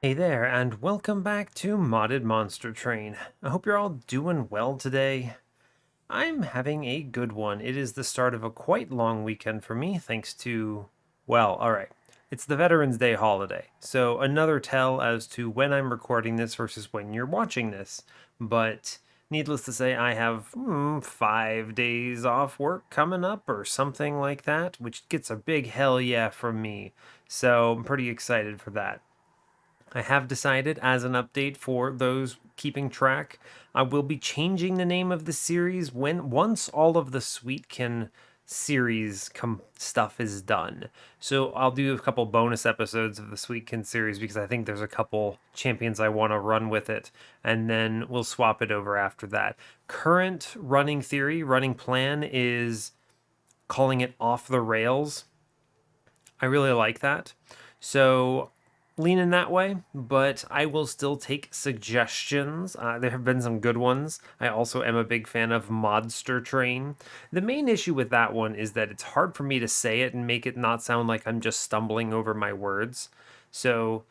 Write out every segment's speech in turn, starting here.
Hey there, and welcome back to Modded Monster Train. I hope you're all doing well today. I'm having a good one. It is the start of a quite long weekend for me, thanks to, well, alright. It's the Veterans Day holiday, so another tell as to when I'm recording this versus when you're watching this. But needless to say, I have 5 days off work coming up or something like that, which gets a big hell yeah from me. So I'm pretty excited for that. I have decided, as an update for those keeping track, I will be changing the name of the series once all of the Sweetkin series stuff is done. So I'll do a couple bonus episodes of the Sweetkin series because I think there's a couple champions I want to run with it, and then we'll swap it over after that. Current running plan is calling it Off the Rails. I really like that. So lean in that way, but I will still take suggestions. There have been some good ones. I also am a big fan of Modster Train. The main issue with that one is that it's hard for me to say it and make it not sound like I'm just stumbling over my words. So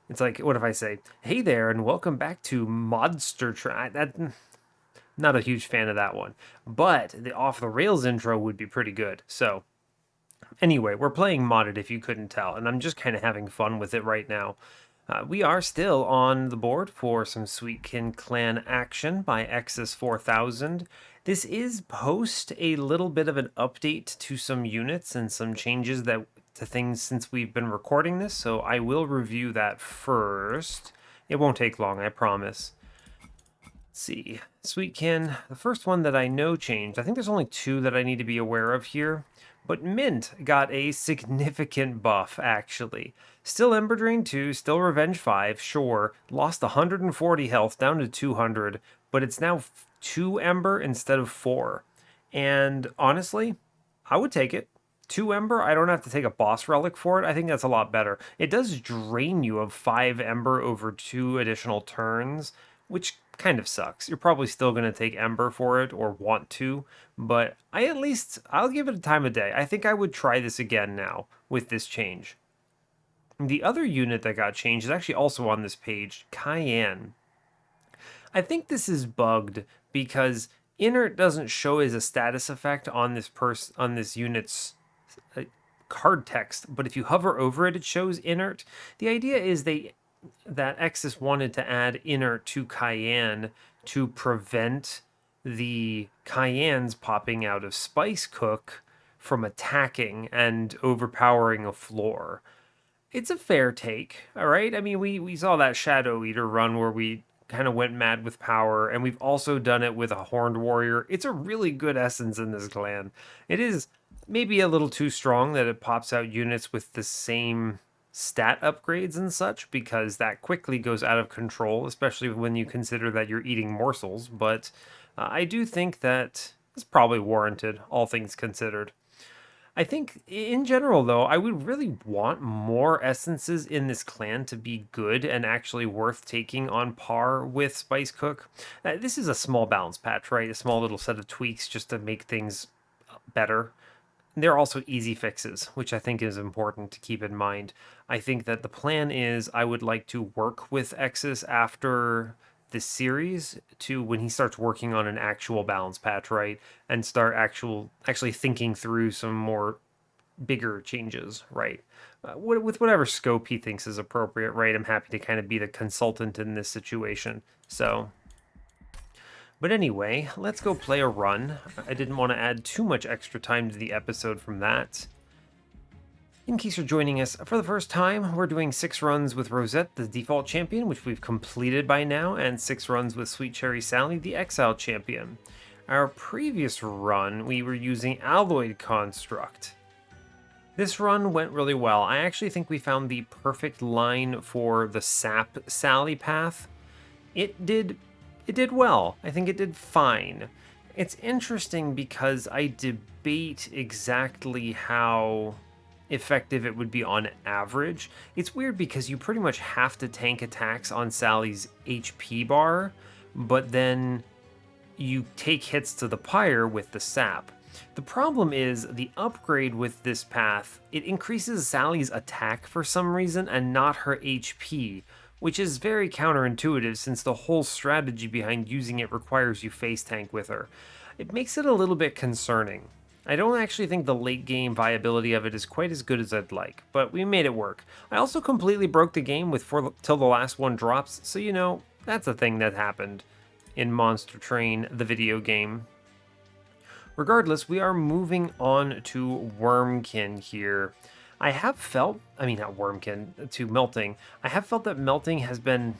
it's like, what if I say, "Hey there, and welcome back to Modster Train"? Not a huge fan of that one, but the off the rails intro would be pretty good. So anyway, we're playing modded if you couldn't tell, and I'm just kind of having fun with it right now. We are still on the board for some Sweetkin clan action by Exis 4000. This is post a little bit of an update to some units and some changes to things since we've been recording this, so I will review that first. It won't take long, I promise. Let's see. Sweetkin, the first one that I know changed. I think there's only two that I need to be aware of here. But Mint got a significant buff, actually. Still Ember Drain 2, still Revenge 5, sure. Lost 140 health down to 200, but it's now 2 Ember instead of 4. And honestly, I would take it. 2 Ember, I don't have to take a boss relic for it. I think that's a lot better. It does drain you of 5 Ember over 2 additional turns, which kind of sucks. You're probably still going to take Ember for it or want to, but I'll give it a time of day. I think I would try this again now with this change. The other unit that got changed is actually also on this page, Cayenne. I think this is bugged because inert doesn't show as a status effect on this unit's uh, card text, but if you hover over it, it shows inert. The idea is that Exis wanted to add inert to Cayenne to prevent the Cayennes popping out of Spice Cook from attacking and overpowering a floor. It's a fair take, all right? I mean, we saw that Shadow Eater run where we kind of went mad with power, and we've also done it with a Horned Warrior. It's a really good essence in this clan. It is maybe a little too strong that it pops out units with the same stat upgrades and such, because that quickly goes out of control, especially when you consider that you're eating morsels. But I do think that it's probably warranted, all things considered. I think in general, though, I would really want more essences in this clan to be good and actually worth taking on par with Spice Cook. This is a small balance patch, right? A small little set of tweaks just to make things better. They're also easy fixes, which I think is important to keep in mind. I think that the plan is I would like to work with Exis after this series to when he starts working on an actual balance patch, right? And start actually thinking through some more bigger changes, right? With whatever scope he thinks is appropriate, right? I'm happy to kind of be the consultant in this situation. So, but anyway, let's go play a run. I didn't want to add too much extra time to the episode from that. In case you're joining us for the first time, we're doing 6 runs with Rosette, the default champion, which we've completed by now, and 6 runs with Sweet Cherry Sally, the Exile champion. Our previous run, we were using Alloyed Construct. This run went really well. I actually think we found the perfect line for the Sap Sally path. It did well. I think it did fine. It's interesting because I debate exactly how effective it would be on average. It's weird because you pretty much have to tank attacks on Sally's HP bar, but then you take hits to the pyre with the sap. The problem is the upgrade with this path, it increases Sally's attack for some reason and not her HP, which is very counterintuitive since the whole strategy behind using it requires you face tank with her. It makes it a little bit concerning. I don't actually think the late game viability of it is quite as good as I'd like, but we made it work. I also completely broke the game with till the last one drops, so you know, that's a thing that happened in Monster Train, the video game. Regardless, we are moving on to Wormkin here. I have felt, I mean, not Wormkin, to Melting. I have felt that Melting has been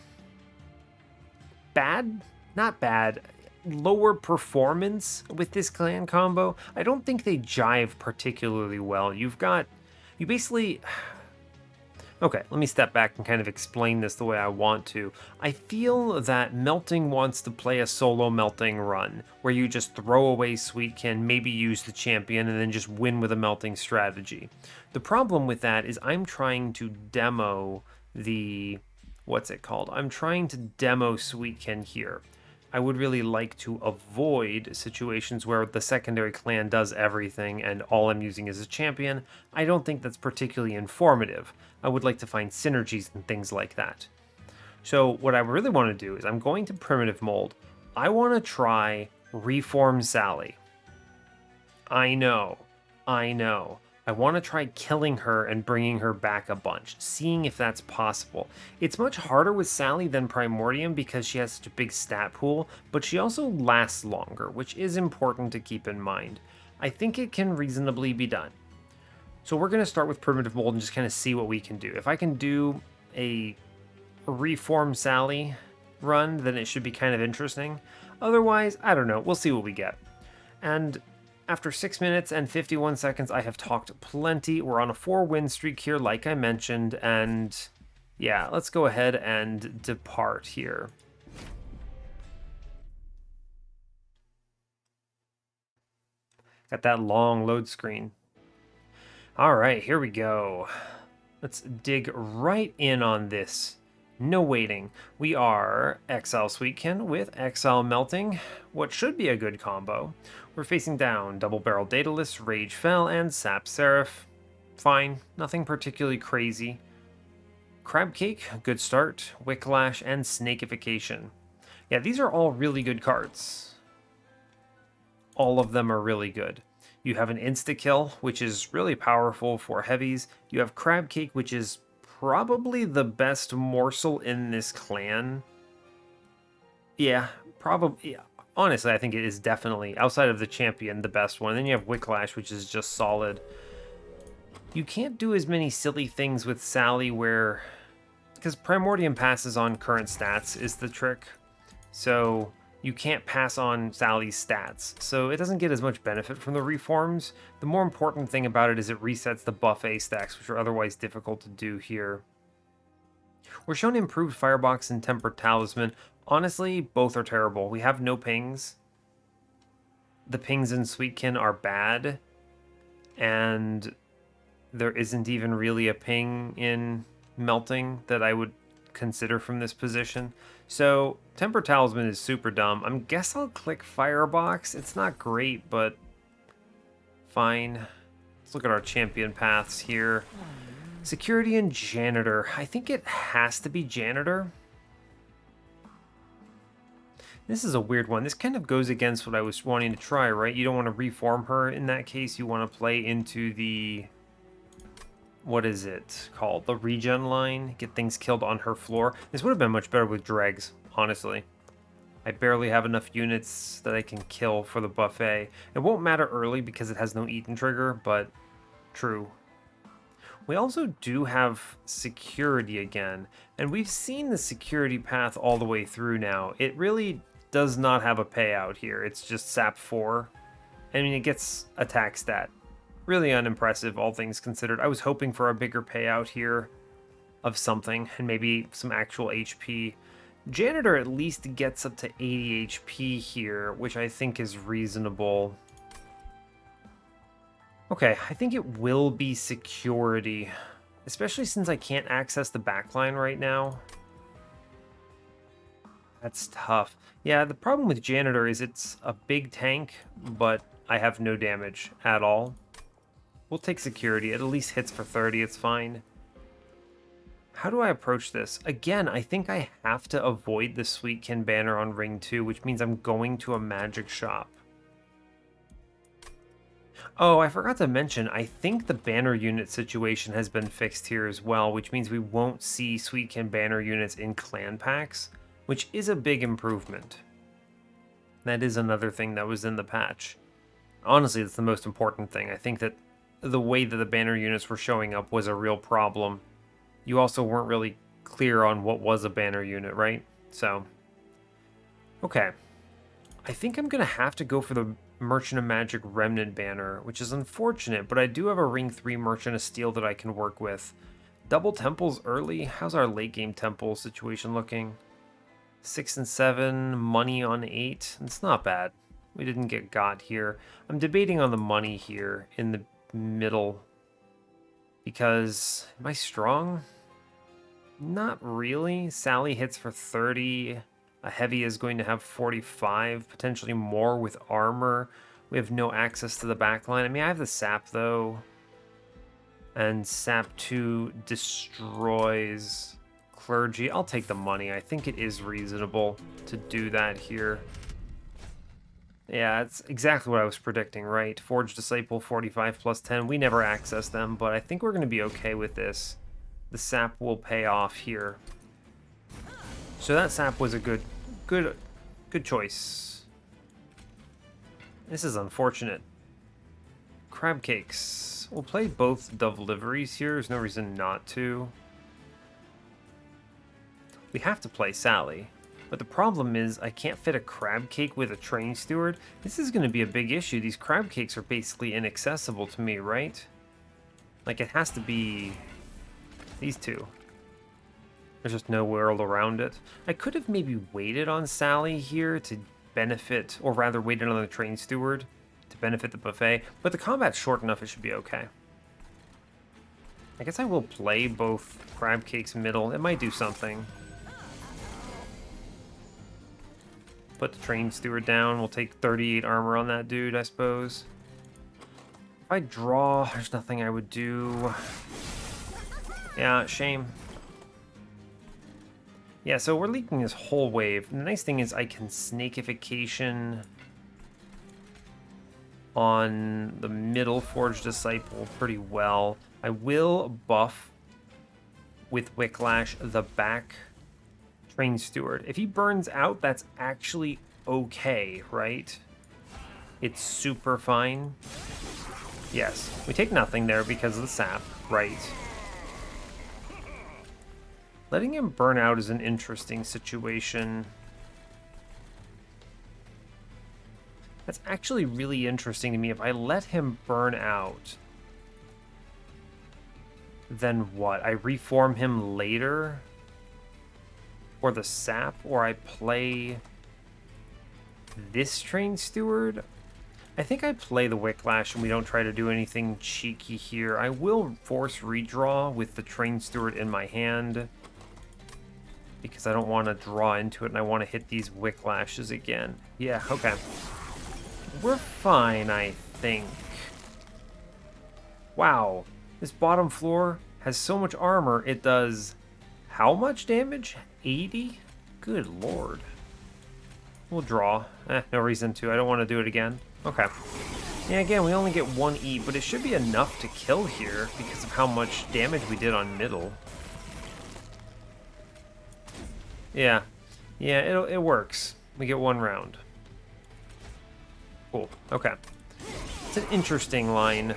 bad, not bad, lower performance with this clan combo. I don't think they jive particularly well. You basically, okay, let me step back and kind of explain this the way I want to. I feel that Melting wants to play a solo Melting run, where you just throw away Sweetkin, maybe use the champion, and then just win with a Melting strategy. The problem with that is I'm trying to demo the... what's it called? I'm trying to demo Sweetkin here. I would really like to avoid situations where the secondary clan does everything and all I'm using is a champion. I don't think that's particularly informative. I would like to find synergies and things like that. So what I really want to do is I'm going to primitive mold. I want to try Reform Sally. I know. I want to try killing her and bringing her back a bunch, seeing if that's possible. It's much harder with Sally than Primordium because she has such a big stat pool, but she also lasts longer, which is important to keep in mind. I think it can reasonably be done. So we're going to start with Primitive Mold and just kind of see what we can do. If I can do a Reform Sally run, then it should be kind of interesting. Otherwise, I don't know. We'll see what we get. And after 6 minutes and 51 seconds, I have talked plenty. We're on a 4-win streak here, like I mentioned, and yeah, let's go ahead and depart here. Got that long load screen. All right, here we go. Let's dig right in on this. No waiting. We are Exile Sweetkin with Exile Melting, what should be a good combo. We're facing down Double Barrel Daedalus, Rage Fell, and Sap Seraph. Fine, nothing particularly crazy. Crab Cake, good start. Wicklash, and Snakification. Yeah, these are all really good cards. All of them are really good. You have an insta-kill, which is really powerful for heavies. You have Crab Cake, which is probably the best morsel in this clan. Yeah, probably. Yeah. Honestly, I think it is definitely, outside of the champion, the best one. Then you have Wicklash, which is just solid. You can't do as many silly things with Sally where... because Primordium passes on current stats is the trick. So you can't pass on Sally's stats. So it doesn't get as much benefit from the reforms. The more important thing about it is it resets the buffet stacks, which are otherwise difficult to do here. We're shown improved Firebox and Tempered Talisman. Honestly, both are terrible. We have no pings. The pings in Sweetkin are bad. And there isn't even really a ping in Melting that I would consider from this position. So, Tempered Talisman is super dumb. I guess I'll click Firebox. It's not great, but fine. Let's look at our champion paths here. Security and Janitor. I think it has to be Janitor. This is a weird one. This kind of goes against what I was wanting to try, right? You don't want to reform her in that case. You want to play into the... what is it called? The regen line. Get things killed on her floor. This would have been much better with dregs, honestly. I barely have enough units that I can kill for the buffet. It won't matter early because it has no Eaton trigger, but true. We also do have security again, and we've seen the security path all the way through now. It really does not have a payout here. It's just sap 4. I mean, it gets attack stat. Really unimpressive, all things considered. I was hoping for a bigger payout here of something, and maybe some actual HP. Janitor at least gets up to 80 HP here, which I think is reasonable. Okay, I think it will be security, especially since I can't access the backline right now. That's tough. Yeah, the problem with Janitor is it's a big tank, but I have no damage at all. We'll take security. It at least hits for 30. It's fine. How do I approach this? Again, I think I have to avoid the Sweetkin banner on ring 2, which means I'm going to a magic shop. Oh, I forgot to mention, I think the banner unit situation has been fixed here as well, which means we won't see Sweetkin banner units in clan packs, which is a big improvement. That is another thing that was in the patch. Honestly, it's the most important thing. I think that the way that the banner units were showing up was a real problem. You also weren't really clear on what was a banner unit, right? So, okay. I think I'm going to have to go for the Merchant of Magic Remnant banner, which is unfortunate, but I do have a Ring 3 Merchant of Steel that I can work with. Double temples early. How's our late game temple situation looking? 6 and 7, money on 8. It's not bad. We didn't get got here. I'm debating on the money here in the middle because am I strong? Not really. Sally hits for 30. A heavy is going to have 45, potentially more with armor. We have no access to the backline. I mean, I have the sap though. And sap 2 destroys clergy. I'll take the money. I think it is reasonable to do that here. Yeah, it's exactly what I was predicting, right? Forge Disciple 45 plus 10. We never access them, but I think we're going to be okay with this. The sap will pay off here. So that sap was a good choice. This is unfortunate. Crab cakes. We'll play both deliveries here. There's no reason not to. We have to play Sally. But the problem is I can't fit a crab cake with a train steward. This is going to be a big issue. These crab cakes are basically inaccessible to me, right? Like, it has to be these two. There's just no world around it. I could have maybe waited on Sally here to benefit, or rather waited on the train steward to benefit the buffet, but the combat's short enough it should be okay. I guess I will play both crab cakes middle. It might do something. Put the train steward down. We'll take 38 armor on that dude, I suppose. If I draw, there's nothing I would do. Yeah, shame. Yeah, so we're leaking this whole wave. And the nice thing is I can snakification on the middle Forged Disciple pretty well. I will buff with Wicklash the back Train Steward. If he burns out, that's actually okay, right? It's super fine. Yes, we take nothing there because of the sap, right? Letting him burn out is an interesting situation. That's actually really interesting to me. If I let him burn out, then what? I reform him later? Or the sap? Or I play this Train Steward? I think I play the Wicklash and we don't try to do anything cheeky here. I will force redraw with the Train Steward in my hand, because I don't want to draw into it and I want to hit these Wicklashes again. Yeah, okay. We're fine, I think. Wow. This bottom floor has so much armor, it does how much damage? 80? Good lord. We'll draw. No reason to. I don't want to do it again. Okay. Yeah, again, we only get 1 E, but it should be enough to kill here because of how much damage we did on middle. Yeah. Yeah, it works. We get 1 round. Cool. Okay. It's an interesting line.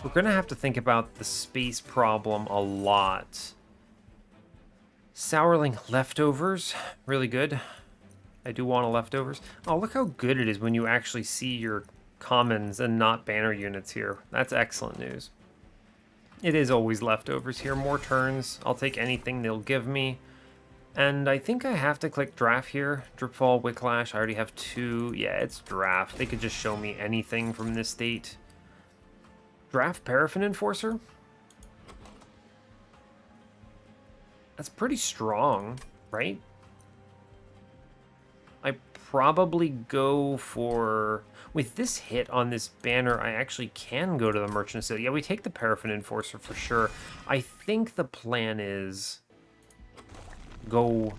We're going to have to think about the space problem a lot. Sourling leftovers. Really good. I do want a leftovers. Oh, look how good it is when you actually see your commons and not banner units here. That's excellent news. It is always leftovers here. More turns. I'll take anything they'll give me. And I think I have to click draft here. Dripfall, Wicklash, I already have 2. Yeah, it's draft. They could just show me anything from this state. Draft Paraffin Enforcer? That's pretty strong, right? I probably go for... With this hit on this banner, I actually can go to the Merchant of Steel. Yeah, we take the Paraffin Enforcer for sure. I think think the plan is go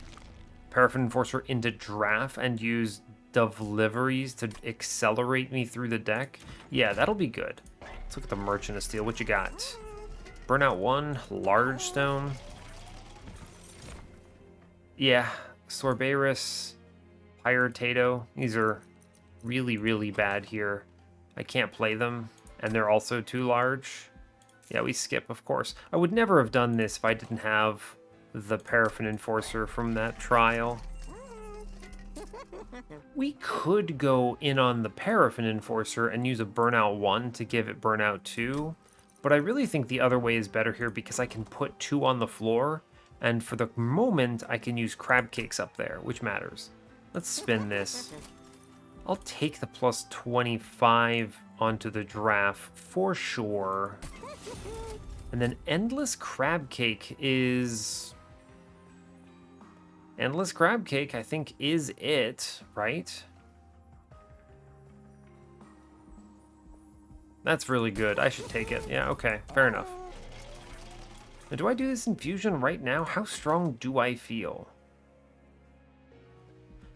Paraffin Enforcer into draft and use deliveries to accelerate me through the deck. Yeah, that'll be good. Let's look at the Merchant of Steel. What you got? Burnout 1, Large Stone. Yeah, Sorberus, Pyritato. These are really, really bad here. I can't play them, and they're also too large. Yeah, we skip, of course. I would never have done this if I didn't have the Paraffin Enforcer from that trial. We could go in on the Paraffin Enforcer and use a Burnout 1 to give it Burnout 2, but I really think the other way is better here because I can put 2 on the floor, and for the moment, I can use Crab Cakes up there, which matters. Let's spin this. I'll take the plus 25 onto the draft for sure. And then Endless Crab Cake is... Endless Crab Cake, I think, is it, right? That's really good. I should take it. Yeah, okay. Fair enough. Now, do I do this infusion right now? How strong do I feel?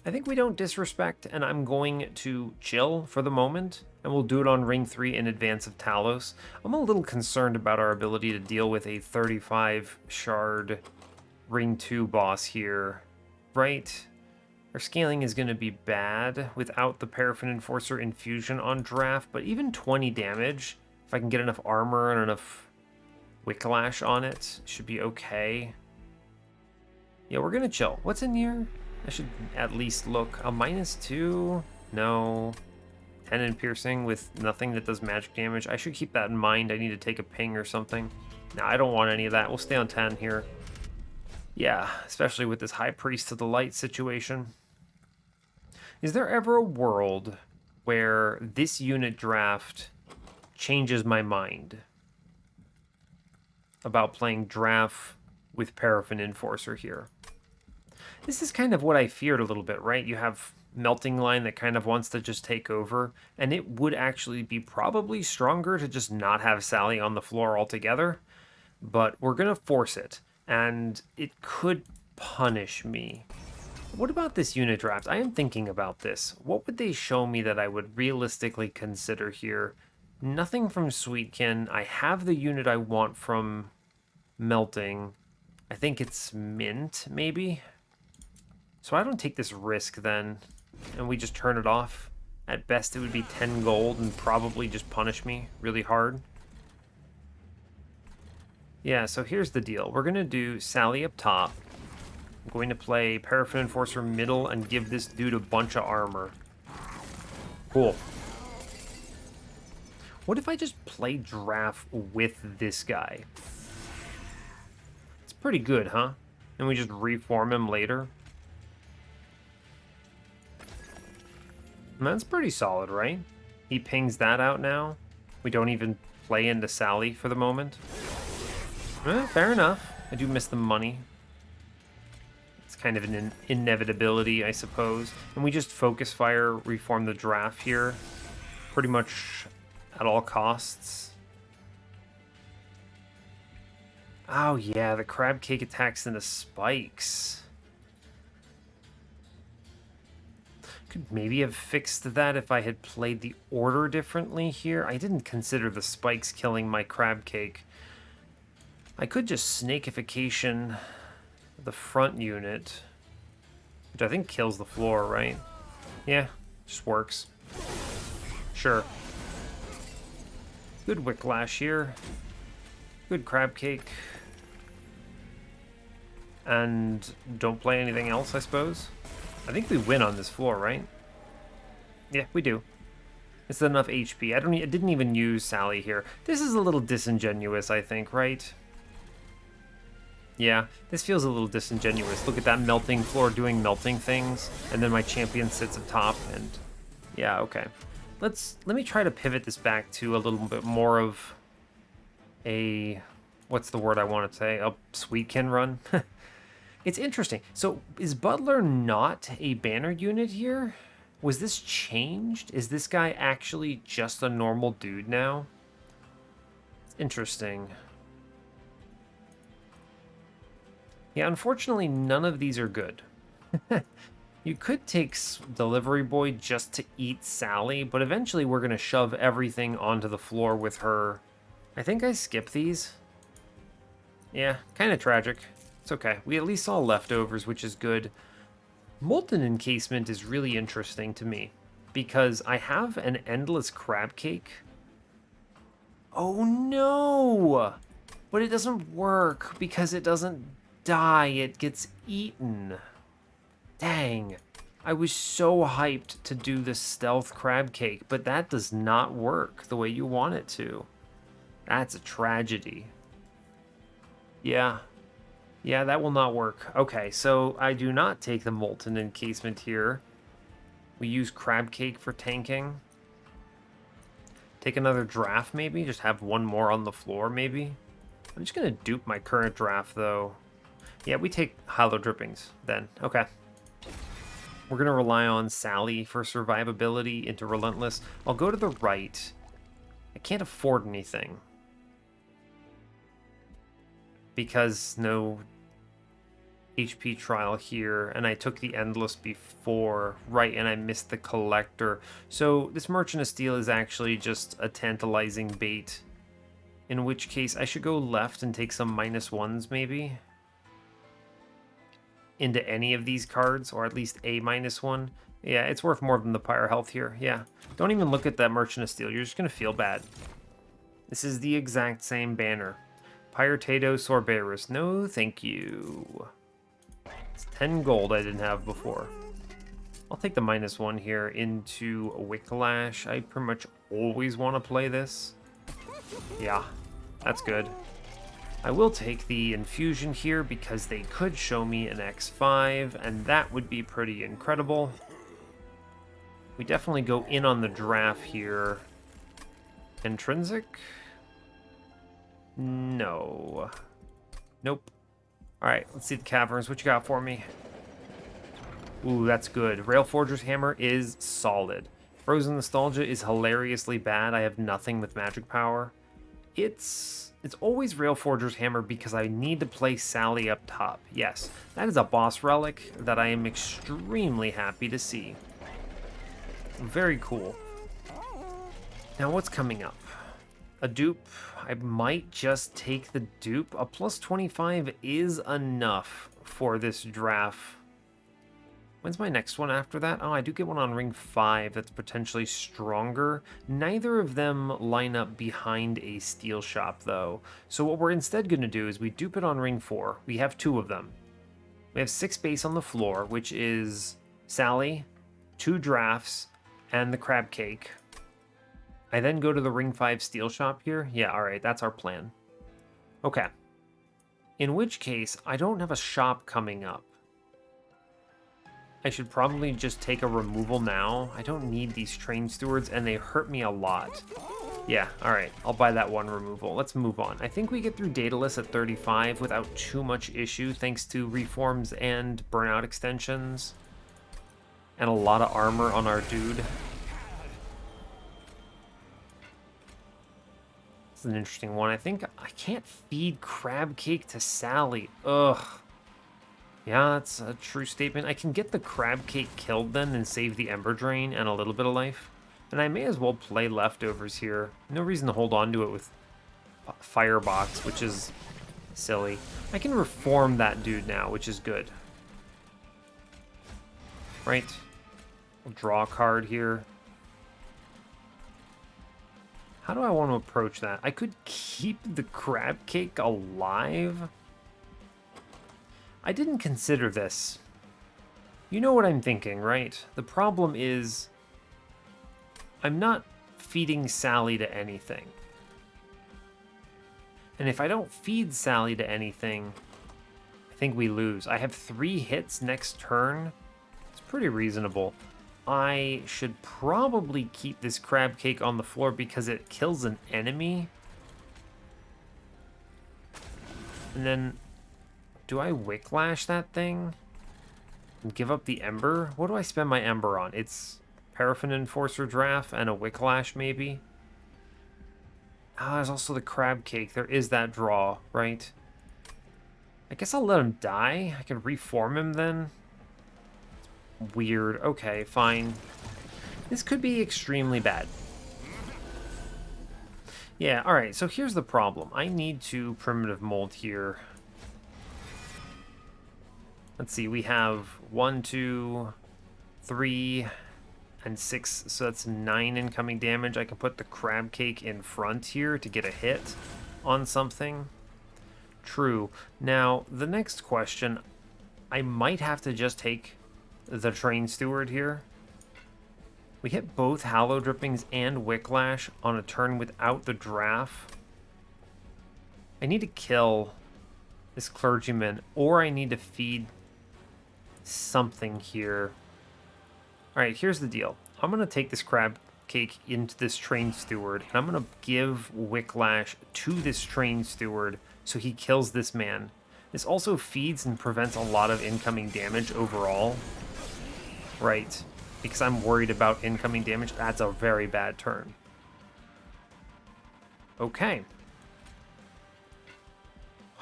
I think we don't disrespect, and I'm going to chill for the moment, and we'll do it on Ring 3 in advance of Talos. I'm a little concerned about our ability to deal with a 35 shard Ring 2 boss here, right? Our scaling is going to be bad without the Paraffin Enforcer infusion on draft, but even 20 damage, if I can get enough armor and enough Wicklash on it, should be okay. Yeah, we're going to chill. What's in here? I should at least look. A -2? No. 10 in piercing with nothing that does magic damage. I should keep that in mind. I need to take a ping or something. No, I don't want any of that. We'll stay on 10 here. Yeah, especially with this High Priest of the Light situation. Is there ever a world where this unit draft changes my mind about playing draft with Paraffin Enforcer here? This is kind of what I feared a little bit, right? You have Melting Line that kind of wants to just take over, and it would actually be probably stronger to just not have Sally on the floor altogether, but we're going to force it, and it could punish me. What about this unit draft? I am thinking about this. What would they show me that I would realistically consider here? Nothing from Sweetkin. I have the unit I want from Melting. I think it's Mint, maybe? So I don't take this risk then, and we just turn it off. At best, it would be 10 gold and probably just punish me really hard. Yeah, so here's the deal. We're going to do Sally up top. I'm going to play Paraffin Enforcer middle and give this dude a bunch of armor. Cool. What if I just play draft with this guy? It's pretty good, huh? And we just reform him later. That's pretty solid, right? He pings that out now. We don't even play into Sally for the moment. Fair enough. I do miss the money. It's kind of an inevitability, I suppose. And we just focus fire, reform the draft here. Pretty much at all costs. Oh yeah, the crab cake attacks into spikes. Could maybe have fixed that if I had played the order differently here. I didn't consider the spikes killing my crab cake. I could just snakification the front unit, which I think kills the floor, right? Yeah, just works. Sure. Good Wicklash here. Good crab cake. And don't play anything else, I suppose. I think we win on this floor, right? Yeah, we do. It's enough HP. I didn't even use Sally here. This is a little disingenuous, I think, right? Yeah, this feels a little disingenuous. Look at that melting floor doing melting things, and then my champion sits up top, and yeah, okay. Let me try to pivot this back to a little bit more of a, what's the word I want to say? A Sweetkin run. It's interesting. So is Butler not a banner unit here? Was this changed? Is this guy actually just a normal dude now? It's interesting. Yeah, unfortunately, none of these are good. You could take Delivery Boy just to eat Sally, but eventually we're going to shove everything onto the floor with her. I think I skip these. Yeah, kind of tragic. It's okay. We at least saw leftovers, which is good. Molten Encasement is really interesting to me because I have an endless crab cake. Oh no! But it doesn't work because it doesn't die, it gets eaten. Dang. I was so hyped to do the stealth crab cake, but that does not work the way you want it to. That's a tragedy. Yeah. Yeah, that will not work. Okay, so I do not take the molten encasement here. We use crab cake for tanking. Take another draft, maybe? Just have one more on the floor, maybe? I'm just going to dupe my current draft, though. Yeah, we take hollow drippings, then. Okay. We're going to rely on Sally for survivability into Relentless. I'll go to the right. I can't afford anything. Because no HP trial here, and I took the Endless before, right, and I missed the Collector. So this Merchant of Steel is actually just a tantalizing bait. In which case, I should go left and take some -1s, maybe? Into any of these cards, or at least a -1. Yeah, it's worth more than the Pyre Health here, yeah. Don't even look at that Merchant of Steel, you're just gonna feel bad. This is the exact same banner. Pyretato Sorberus, no thank you. It's 10 gold I didn't have before. I'll take the -1 here into Wicklash. I pretty much always want to play this. Yeah, that's good. I will take the infusion here because they could show me an X5, and that would be pretty incredible. We definitely go in on the draft here. Intrinsic? No. Nope. Alright, let's see the caverns. What you got for me? Ooh, that's good. Railforger's Hammer is solid. Frozen Nostalgia is hilariously bad. I have nothing with magic power. It's always Railforger's Hammer because I need to play Sally up top. Yes, that is a boss relic that I am extremely happy to see. Very cool. Now what's coming up? A dupe. I might just take the dupe. A +25 is enough for this draft. When's my next one after that? Oh, I do get one on ring 5 that's potentially stronger. Neither of them line up behind a steel shop, though. So what we're instead going to do is we dupe it on ring 4. We have 2 of them. We have 6 base on the floor, which is Sally, 2 drafts, and the crab cake. I then go to the ring 5 steel shop here. Yeah, alright, that's our plan. Okay. In which case, I don't have a shop coming up. I should probably just take a removal now. I don't need these train stewards, and they hurt me a lot. Yeah, alright, I'll buy that one removal. Let's move on. I think we get through Daedalus at 35 without too much issue, thanks to reforms and burnout extensions. And a lot of armor on our dude. This is an interesting one. I think I can't feed crab cake to Sally. Ugh. Yeah, that's a true statement. I can get the crab cake killed then and save the Ember Drain and a little bit of life. And I may as well play leftovers here. No reason to hold on to it with Firebox, which is silly. I can reform that dude now, which is good. Right. I'll draw a card here. How do I want to approach that? I could keep the crab cake alive. I didn't consider this. You know what I'm thinking, right? The problem is I'm not feeding Sally to anything. And if I don't feed Sally to anything, I think we lose. I have 3 hits next turn. It's pretty reasonable. I should probably keep this crab cake on the floor because it kills an enemy. And then do I Wicklash that thing? And give up the Ember? What do I spend my Ember on? It's Paraffin Enforcer Draft and a Wicklash, maybe? Ah, there's also the Crab Cake. There is that draw, right? I guess I'll let him die. I can reform him then. Weird. Okay, fine. This could be extremely bad. Yeah, alright, so here's the problem. I need to primitive mold here. Let's see, we have 1, 2, 3, and 6, so that's 9 incoming damage. I can put the crab cake in front here to get a hit on something. True. Now, the next question, I might have to just take the Train Steward here. We hit both Hallow Drippings and Wicklash on a turn without the draft. I need to kill this clergyman, or I need to feed something here. Alright, here's the deal. I'm going to take this crab cake into this Train Steward, and I'm going to give Wicklash to this Train Steward so he kills this man. This also feeds and prevents a lot of incoming damage overall. Right. Because I'm worried about incoming damage. That's a very bad turn. Okay.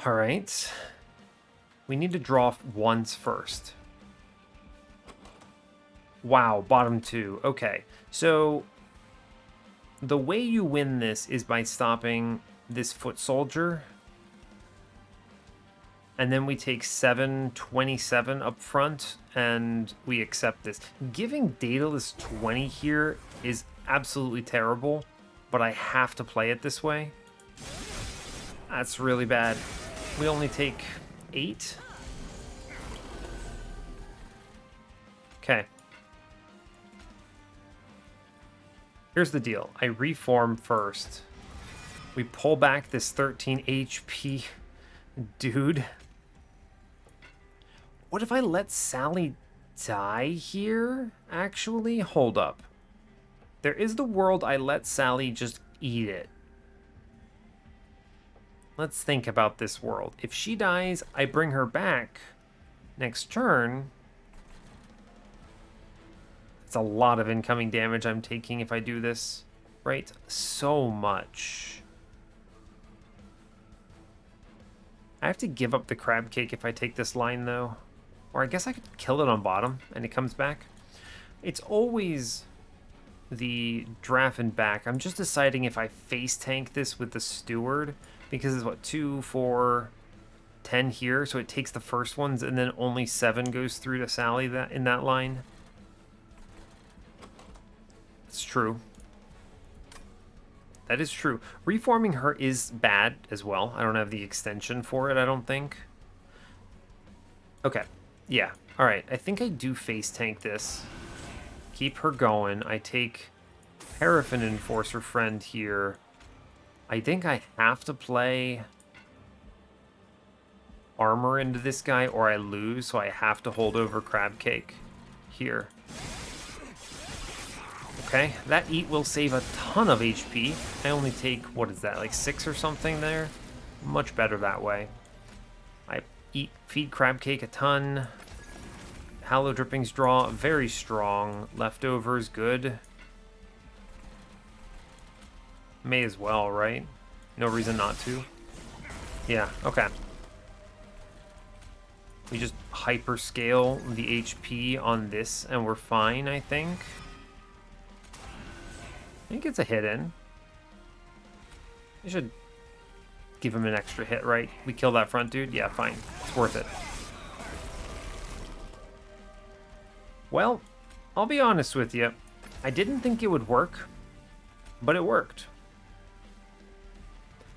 Alright. We need to draw once first. Wow, bottom 2. Okay. So, the way you win this is by stopping this foot soldier. And then we take 727 up front, and we accept this. Giving Daedalus 20 here is absolutely terrible, but I have to play it this way. That's really bad. We only take 8. Okay. Here's the deal. I reform first. We pull back this 13 HP dude. What if I let Sally die here? Actually, hold up. There is the world I let Sally just eat it. Let's think about this world. If she dies, I bring her back next turn. It's a lot of incoming damage I'm taking if I do this, right? So much. I have to give up the crab cake if I take this line, though. Or I guess I could kill it on bottom and it comes back. It's always the draft and back. I'm just deciding if I face tank this with the steward, because it's what, 2, 4, 10 here, so it takes the first ones and then only 7 goes through to Sally that in that line. It's true. That is true. Reforming her is bad as well. I don't have the extension for it, I don't think. Okay. Yeah. Alright. I think I do face tank this. Keep her going. I take Paraffin Enforcer Friend here. I think I have to play armor into this guy or I lose, so I have to hold over Crab Cake here. Okay, that eat will save a ton of HP. I only take, what is that, like 6 or something there? Much better that way. I feed Crab Cake a ton. Hallow Drippings draw, very strong. Leftovers, good. May as well, right? No reason not to. Yeah, okay. We just hyperscale the HP on this and we're fine, I think. I think it's a hit in. I should give him an extra hit, right? We kill that front dude? Yeah, fine. It's worth it. Well, I'll be honest with you. I didn't think it would work, but it worked.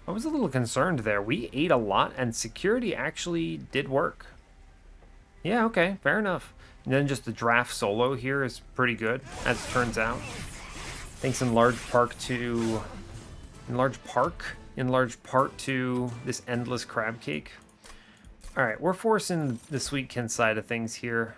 I was a little concerned there. We ate a lot, and security actually did work. Yeah, okay, fair enough. And then just the draft solo here is pretty good, as it turns out. Thanks in large part to this endless crab cake. All right, we're forcing the Sweetkin side of things here.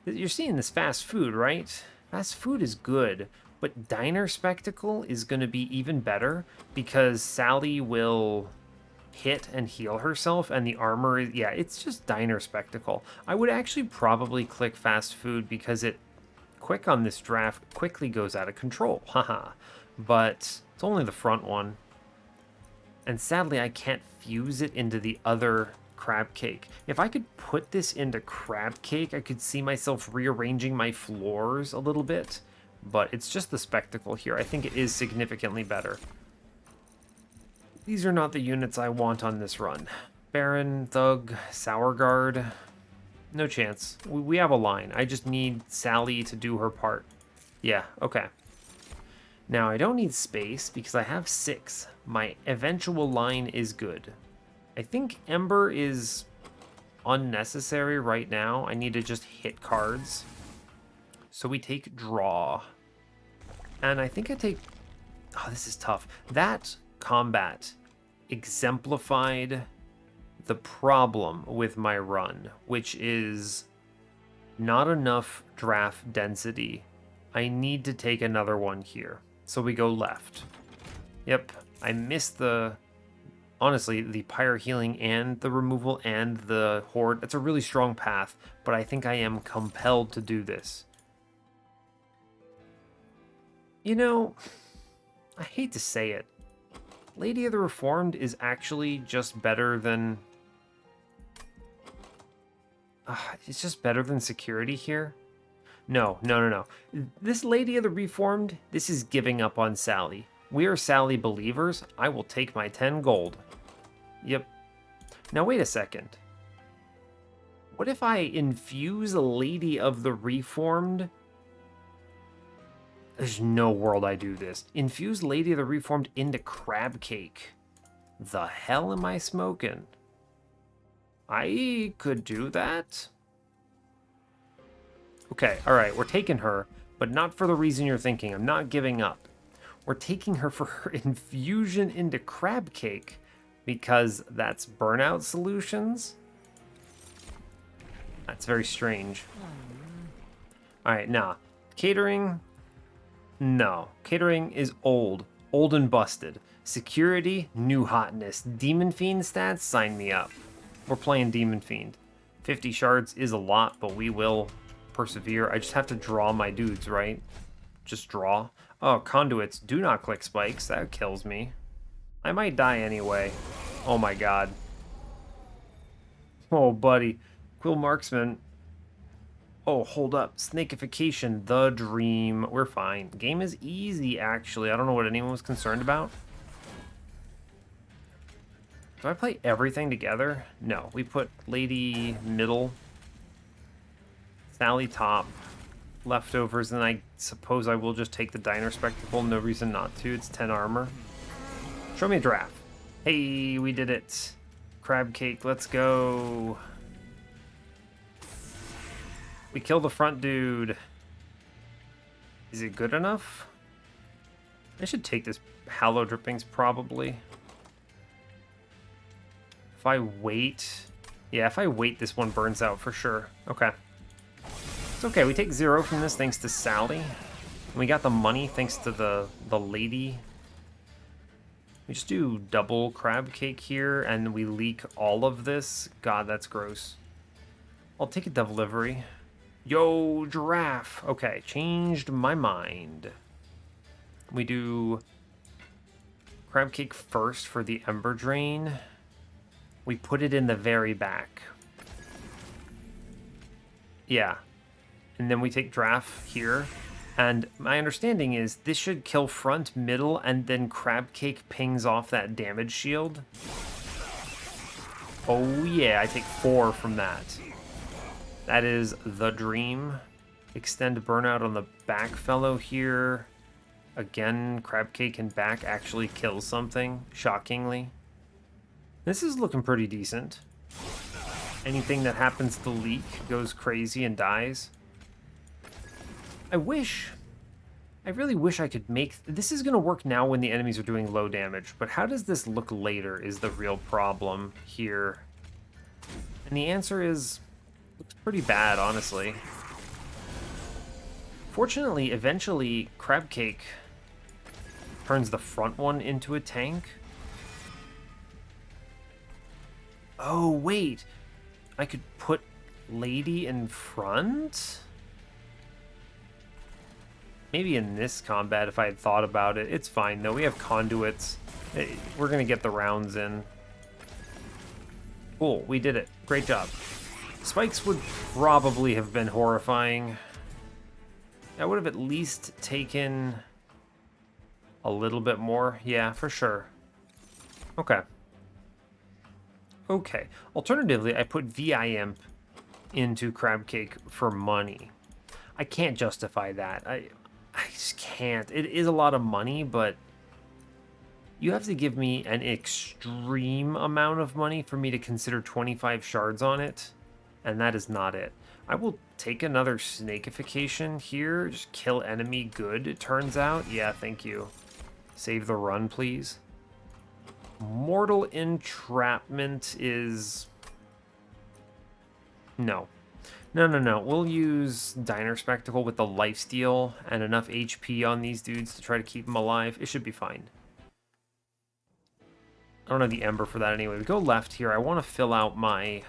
You're seeing this fast food, right? Fast food is good, but Diner Spectacle is going to be even better because Sally will hit and heal herself, and the armor is, yeah, it's just Diner Spectacle. I would actually probably click fast food because it, quick on this draft, quickly goes out of control. Haha. But it's only the front one. And sadly, I can't fuse it into the other crab cake. If I could put this into crab cake, I could see myself rearranging my floors a little bit. But it's just the spectacle here. I think it is significantly better. These are not the units I want on this run. Baron, Thug, Sour Guard. No chance. We have a line. I just need Sally to do her part. Yeah, okay. Now, I don't need space because I have 6. My eventual line is good. I think Ember is unnecessary right now. I need to just hit cards. So we take draw. And I think I take... Oh, this is tough. That combat exemplified the problem with my run, which is not enough draft density. I need to take another one here. So we go left. Yep, I missed the... Honestly, the Pyre Healing and the removal and the Horde. It's a really strong path, but I think I am compelled to do this. You know, I hate to say it. Lady of the Reformed is actually just better than... it's just better than security here. No. This Lady of the Reformed, this is giving up on Sally. We are Sally believers. I will take my 10 gold. Yep. Now wait a second. What if I infuse a Lady of the Reformed? There's no world I do this. Infuse Lady of the Reformed into crab cake. The hell am I smoking? I could do that. Okay, alright, we're taking her, but not for the reason you're thinking. I'm not giving up. We're taking her for her infusion into crab cake because that's burnout solutions. That's very strange. Alright, nah. Catering... No. Catering is old. Old and busted. Security, new hotness. Demon Fiend stats, sign me up. We're playing Demon Fiend. 50 shards is a lot, but we will persevere. I just have to draw my dudes, right? Just draw. Oh, conduits. Do not click spikes. That kills me. I might die anyway. Oh my god. Oh, buddy. Quill Marksman. Oh, hold up. Snakification. The dream. We're fine. Game is easy, actually. I don't know what anyone was concerned about. Do I play everything together? No. We put Lady middle. Sally top. Leftovers, and I suppose I will just take the Diner Spectacle. No reason not to. It's 10 armor. Show me a draft. Hey, we did it. Crab cake, let's go. We kill the front dude. Is it good enough? I should take this Hallow Drippings, probably. If I wait... Yeah, if I wait, this one burns out for sure. Okay. It's okay, we take 0 from this thanks to Sally. And we got the money thanks to the lady. We just do double crab cake here, and we leak all of this. God, that's gross. I'll take a delivery. Yo, giraffe. Okay, changed my mind. We do crab cake first for the Ember Drain. We put it in the very back. Yeah. And then we take draft here. And my understanding is this should kill front, middle, and then crab cake pings off that damage shield. Oh yeah, I take 4 from that. That is the dream. Extend burnout on the back fellow here. Again, crab cake and back actually kills something, shockingly. This is looking pretty decent. Anything that happens to leak goes crazy and dies. I really wish I could make... This is going to work now when the enemies are doing low damage, but how does this look later is the real problem here. And the answer is... looks pretty bad, honestly. Fortunately, eventually, Crab Cake turns the front one into a tank. Oh, wait. I could put Lady in front? Maybe in this combat, if I had thought about it. It's fine, though. We have conduits. We're going to get the rounds in. Cool, we did it. Great job. Spikes would probably have been horrifying. I would have at least taken a little bit more. Yeah, for sure. Okay. Okay. Alternatively, I put VI-Imp into Crab Cake for money. I can't justify that. I just can't. It is a lot of money, but you have to give me an extreme amount of money for me to consider 25 shards on it, and that is not it. I will take another snakification here. Just kill enemy good, it turns out. Yeah, thank you. Save the run, please. Mortal Entrapment is... No. No. We'll use Diner Spectacle with the lifesteal and enough HP on these dudes to try to keep them alive. It should be fine. I don't have the Ember for that anyway. We go left here. I want to fill out my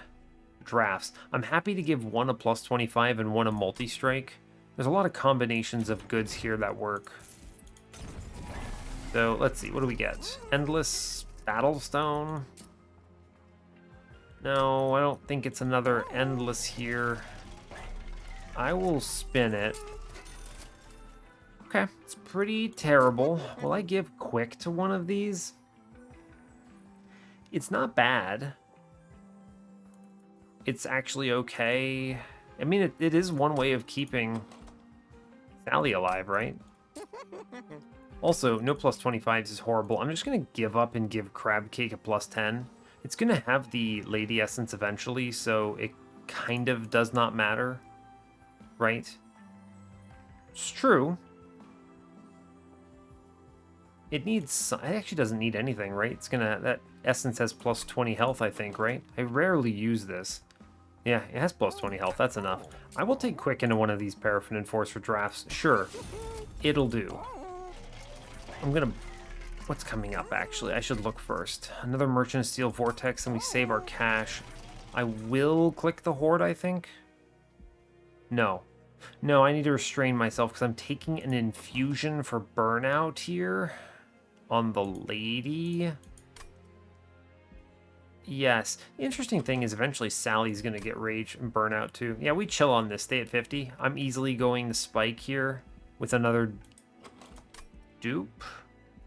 drafts. I'm happy to give one a plus 25 and one a multi-strike. There's a lot of combinations of goods here that work. So let's see, what do we get? Endless Battlestone? No, I don't think it's another Endless here. I will spin it. Okay, it's pretty terrible. Will I give Quick to one of these? It's not bad. It's actually okay. I mean, it is one way of keeping Sally alive, right? Also, no plus 25s is horrible. I'm just going to give up and give Crab Cake a plus 10. It's going to have the Lady Essence eventually, so it kind of does not matter, right? It's true. It needs... It actually doesn't need anything, right? It's going to... That Essence has plus 20 health, I think, right? I rarely use this. Yeah, it has plus 20 health. That's enough. I will take Quick into one of these Paraffin Enforcer drafts. Sure. It'll do. I'm gonna... What's coming up, actually? I should look first. Another Merchant Steel Vortex, and we save our cash. I will click the Horde, I think. No. No, I need to restrain myself because I'm taking an infusion for burnout here on the lady. Yes. The interesting thing is eventually Sally's going to get rage and burnout too. Yeah, we chill on this. Stay at 50. I'm easily going to spike here with another dupe.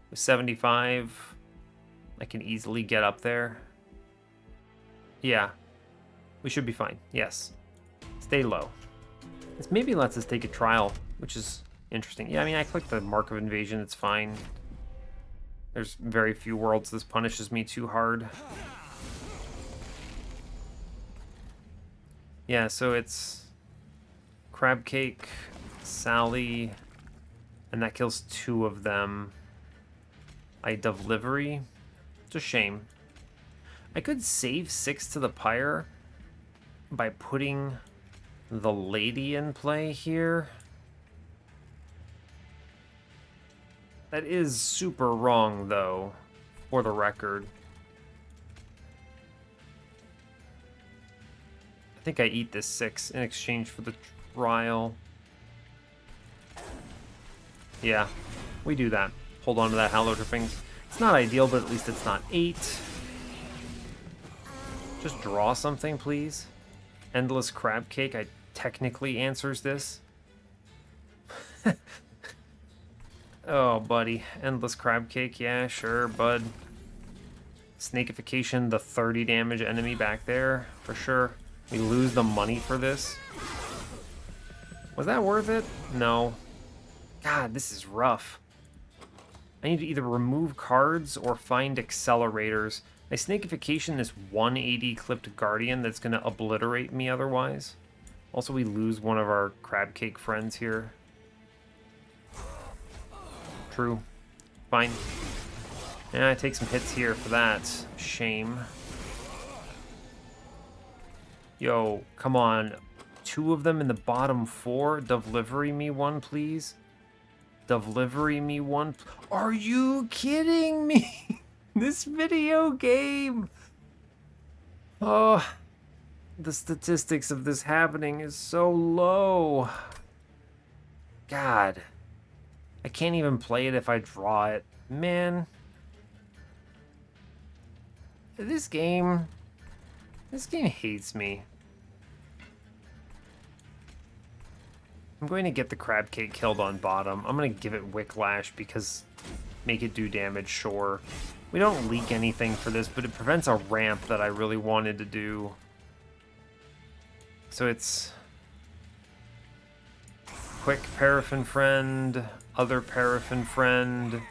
With 75, I can easily get up there. Yeah. We should be fine. Yes. Stay low. This maybe lets us take a trial, which is interesting. Yeah, I mean, I clicked the Mark of Invasion. It's fine. There's very few worlds this punishes me too hard. Yeah, so it's Crab Cake, Sally, and that kills 2 of them. I Delivery. It's a shame. I could save 6 to the Pyre by putting the lady in play here. That is super wrong, though, for the record. I think I eat this 6 in exchange for the trial. Yeah, we do that. Hold on to that Hallow Drippings. It's not ideal, but at least it's not 8. Just draw something, please. Endless Crab Cake, I technically answers this. Oh, buddy. Endless Crab Cake, yeah, sure, bud. Snakification, the 30 damage enemy back there, for sure. We lose the money for this. Was that worth it? No. God, this is rough. I need to either remove cards or find accelerators. My snakification this 180 clipped Guardian that's going to obliterate me otherwise. Also, we lose one of our Crab Cake friends here. True. Fine. Yeah, I take some hits here for that. Shame. Yo, come on. 2 of them in the bottom 4. Delivery me one, please. Delivery me one. Are you kidding me? This video game. Oh, the statistics of this happening is so low. God. I can't even play it if I draw it. Man. This game hates me. I'm going to get the crab cake killed on bottom. I'm going to give it Wicklash because make it do damage, sure. We don't leak anything for this, but it prevents a ramp that I really wanted to do. So it's quick paraffin friend, other paraffin friend.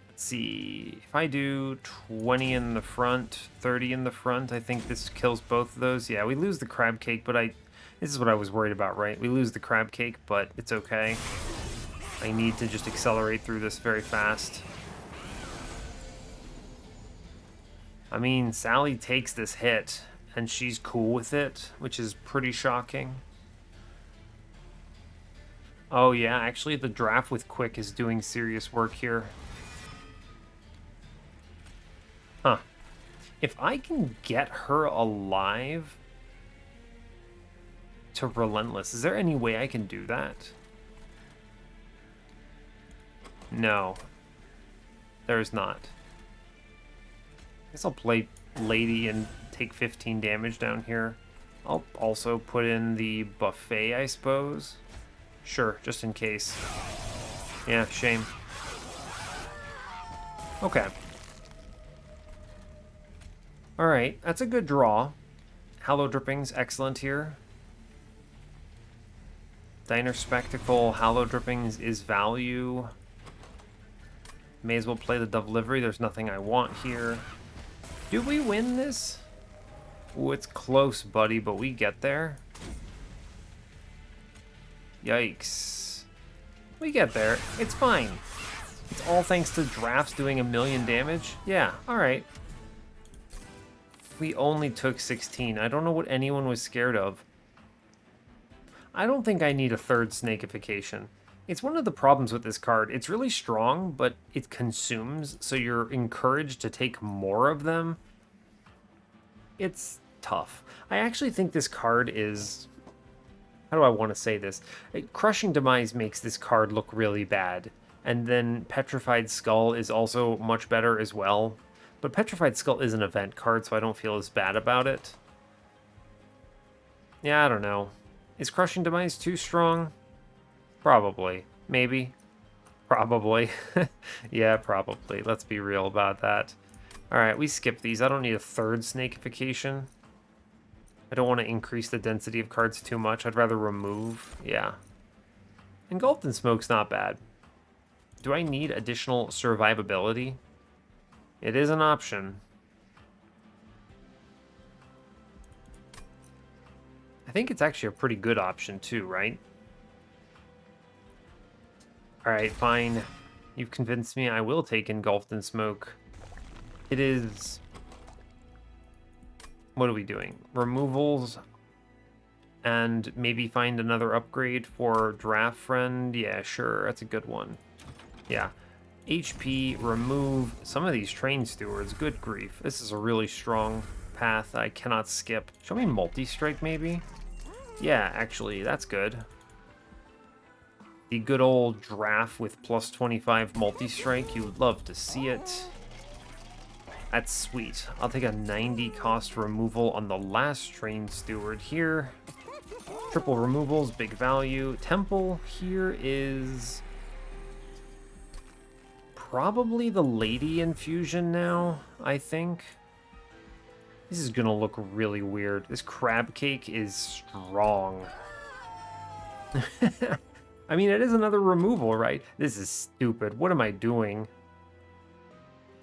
Let's see, if I do 20 in the front, 30 in the front, I think this kills both of those. Yeah, we lose the crab cake, but this is what I was worried about, right? We lose the crab cake, but it's okay. I need to just accelerate through this very fast. I mean, Sally takes this hit, and she's cool with it, which is pretty shocking. Oh yeah, actually the draft with Quick is doing serious work here. Huh. If I can get her alive to Relentless, is there any way I can do that? No. There's not. I guess I'll play Lady and take 15 damage down here. I'll also put in the buffet, I suppose. Sure, just in case. Yeah, shame. Okay. Alright, that's a good draw. Hallow Drippings, excellent here. Diner Spectacle, Hallow Drippings is value. May as well play the Dove Livery, there's nothing I want here. Do we win this? Ooh, it's close, buddy, but we get there. Yikes. We get there. It's fine. It's all thanks to drafts doing 1,000,000 damage. Yeah, alright. We only took 16. I don't know what anyone was scared of. I don't think I need a third snakification. It's one of the problems with this card. It's really strong, but it consumes, so you're encouraged to take more of them. It's tough. I actually think this card is... How do I want to say this? Crushing Demise makes this card look really bad. And then Petrified Skull is also much better as well. But Petrified Skull is an event card, so I don't feel as bad about it. Yeah, I don't know. Is Crushing Demise too strong? Probably. Maybe. Probably. Yeah, probably. Let's be real about that. Alright, we skip these. I don't need a third snakification. I don't want to increase the density of cards too much. I'd rather remove. Yeah. Engulfed in Smoke's not bad. Do I need additional survivability? It is an option. I think it's actually a pretty good option too, right? Alright, fine. You've convinced me. I will take Engulfed in Smoke. It is... What are we doing? Removals and maybe find another upgrade for Draft Friend. Yeah, sure. That's a good one. Yeah. HP, remove some of these Train Stewards. Good grief. This is a really strong path I cannot skip. Show me Multi-Strike, maybe? Yeah, actually, that's good. The good old Draft with plus 25 Multi-Strike. You would love to see it. That's sweet. I'll take a 90 cost removal on the last Train Steward here. Triple removals, big value. Temple here is probably the Lady Infusion now, I think. This is gonna look really weird. This crab cake is strong. I mean, it is another removal, right? This is stupid. What am I doing?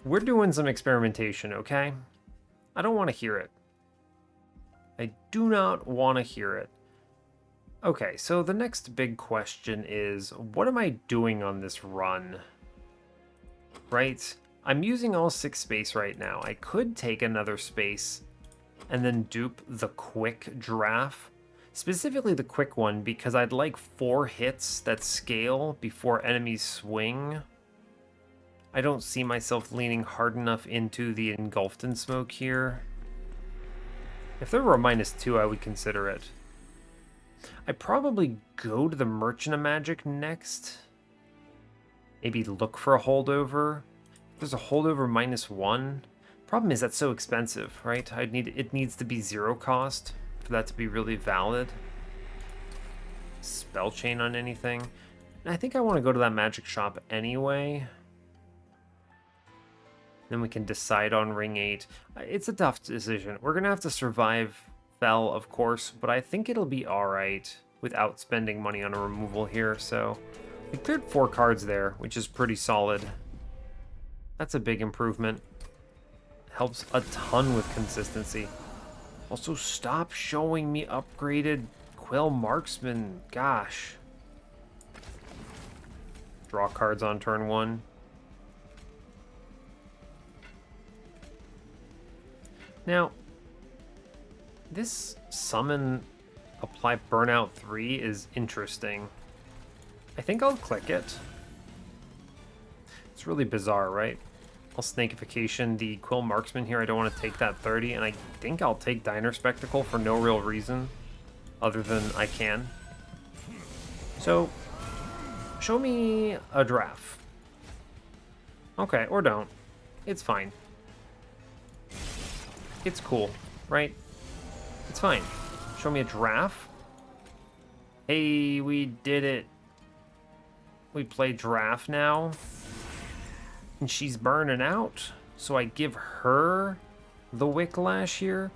We're doing some experimentation, okay? I don't want to hear it. I do not want to hear it. Okay, so the next big question is, what am I doing on this run? Right? I'm using all 6 space right now. I could take another space and then dupe the quick draft. Specifically the quick one, because I'd like 4 hits that scale before enemies swing. I don't see myself leaning hard enough into the Engulfed in Smoke here. If there were a -2, I would consider it. I probably go to the Merchant of Magic next. Maybe look for a holdover. If there's a holdover -1. Problem is that's so expensive, right? It needs to be 0 cost for that to be really valid. Spell chain on anything. And I think I want to go to that magic shop anyway. Then we can decide on ring 8. It's a tough decision. We're gonna have to survive Fel, of course, but I think it'll be alright without spending money on a removal here, so we cleared 4 cards there, which is pretty solid. That's a big improvement. Helps a ton with consistency. Also, stop showing me upgraded Quill Marksman. Gosh. Draw cards on turn 1. Now, this summon apply burnout 3 is interesting. I think I'll click it. It's really bizarre, right? I'll snakification the Quill Marksman here. I don't want to take that 30, and I think I'll take Diner Spectacle for no real reason other than I can. So, show me a draft. Okay, or don't. It's fine. It's cool, right? It's fine. Show me a draft. Hey, we did it. We play draft now. And she's burning out. So I give her the Wicklash here.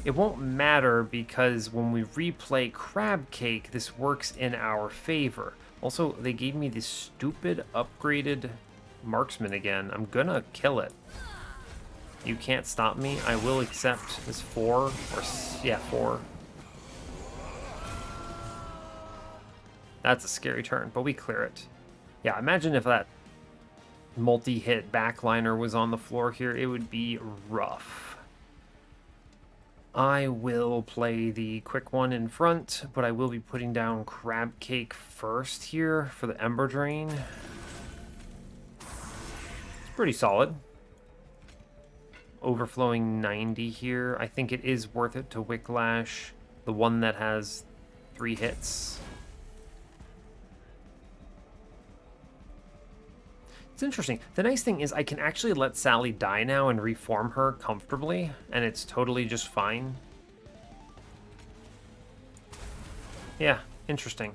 It won't matter because when we replay Crab Cake, this works in our favor. Also, they gave me this stupid upgraded Marksman again. I'm gonna kill it. You can't stop me. I will accept this 4, or yeah, 4. That's a scary turn, but we clear it. Yeah, imagine if that multi-hit backliner was on the floor here. It would be rough. I will play the quick one in front, but I will be putting down Crab Cake first here for the Ember Drain. It's pretty solid. Overflowing 90 here. I think it is worth it to Wicklash, the one that has 3 hits. It's interesting. The nice thing is I can actually let Sally die now and reform her comfortably, and it's totally just fine. Yeah, interesting.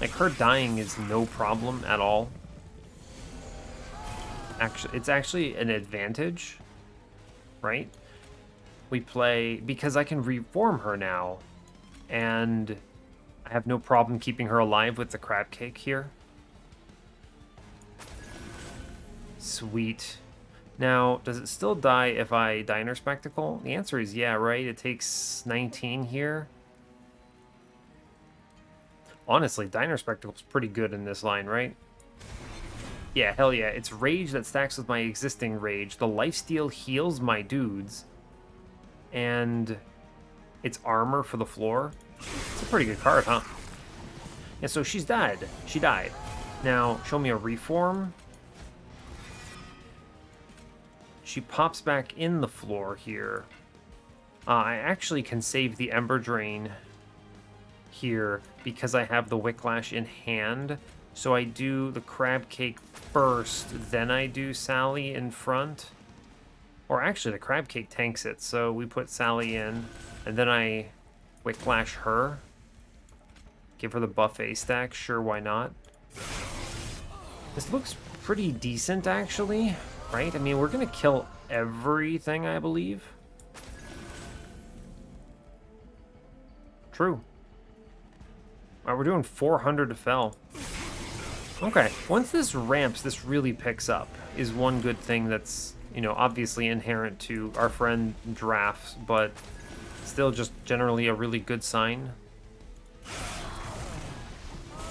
Like, her dying is no problem at all. Actually, it's actually an advantage. Right? We play because I can reform her now, and I have no problem keeping her alive with the Crab Cake here. Sweet. Now, does it still die if I Diner Spectacle? The answer is yeah, right? It takes 19 here. Honestly, Diner Spectacle's pretty good in this line, right? Yeah, hell yeah. It's Rage that stacks with my existing Rage. The Lifesteal heals my dudes. And it's Armor for the floor. It's a pretty good card, huh? Yeah, so she's died. She died. Now, show me a Reform. She pops back in the floor here. I actually can save the Ember Drain here because I have the Wicklash in hand. So I do the Crab Cake first, then I do Sally in front. Or actually, the Crab Cake tanks it, so we put Sally in, and then I Wicklash her. Give her the buffet stack, sure, why not? This looks pretty decent, actually, right? I mean, we're gonna kill everything, I believe. True. We're doing 400 to Fel. Okay, once this ramps, this really picks up, is one good thing that's, you know, obviously inherent to our friend drafts, but still just generally a really good sign.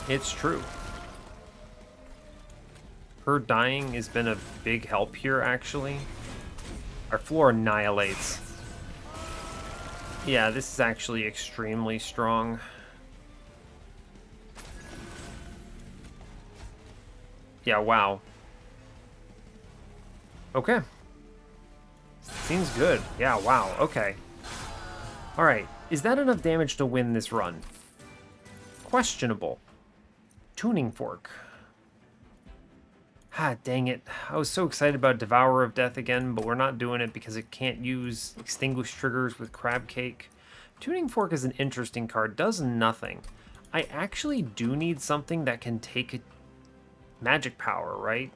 It's true. Her dying has been a big help here, actually. Our floor annihilates. Yeah, this is actually extremely strong. Yeah, wow. Okay. Seems good. Yeah, wow. Okay. All right. Is that enough damage to win this run? Questionable. Tuning Fork. Ah, dang it. I was so excited about Devourer of Death again, but we're not doing it because it can't use Extinguish triggers with Crab Cake. Tuning Fork is an interesting card. Does nothing. I actually do need something that can take magic power, right?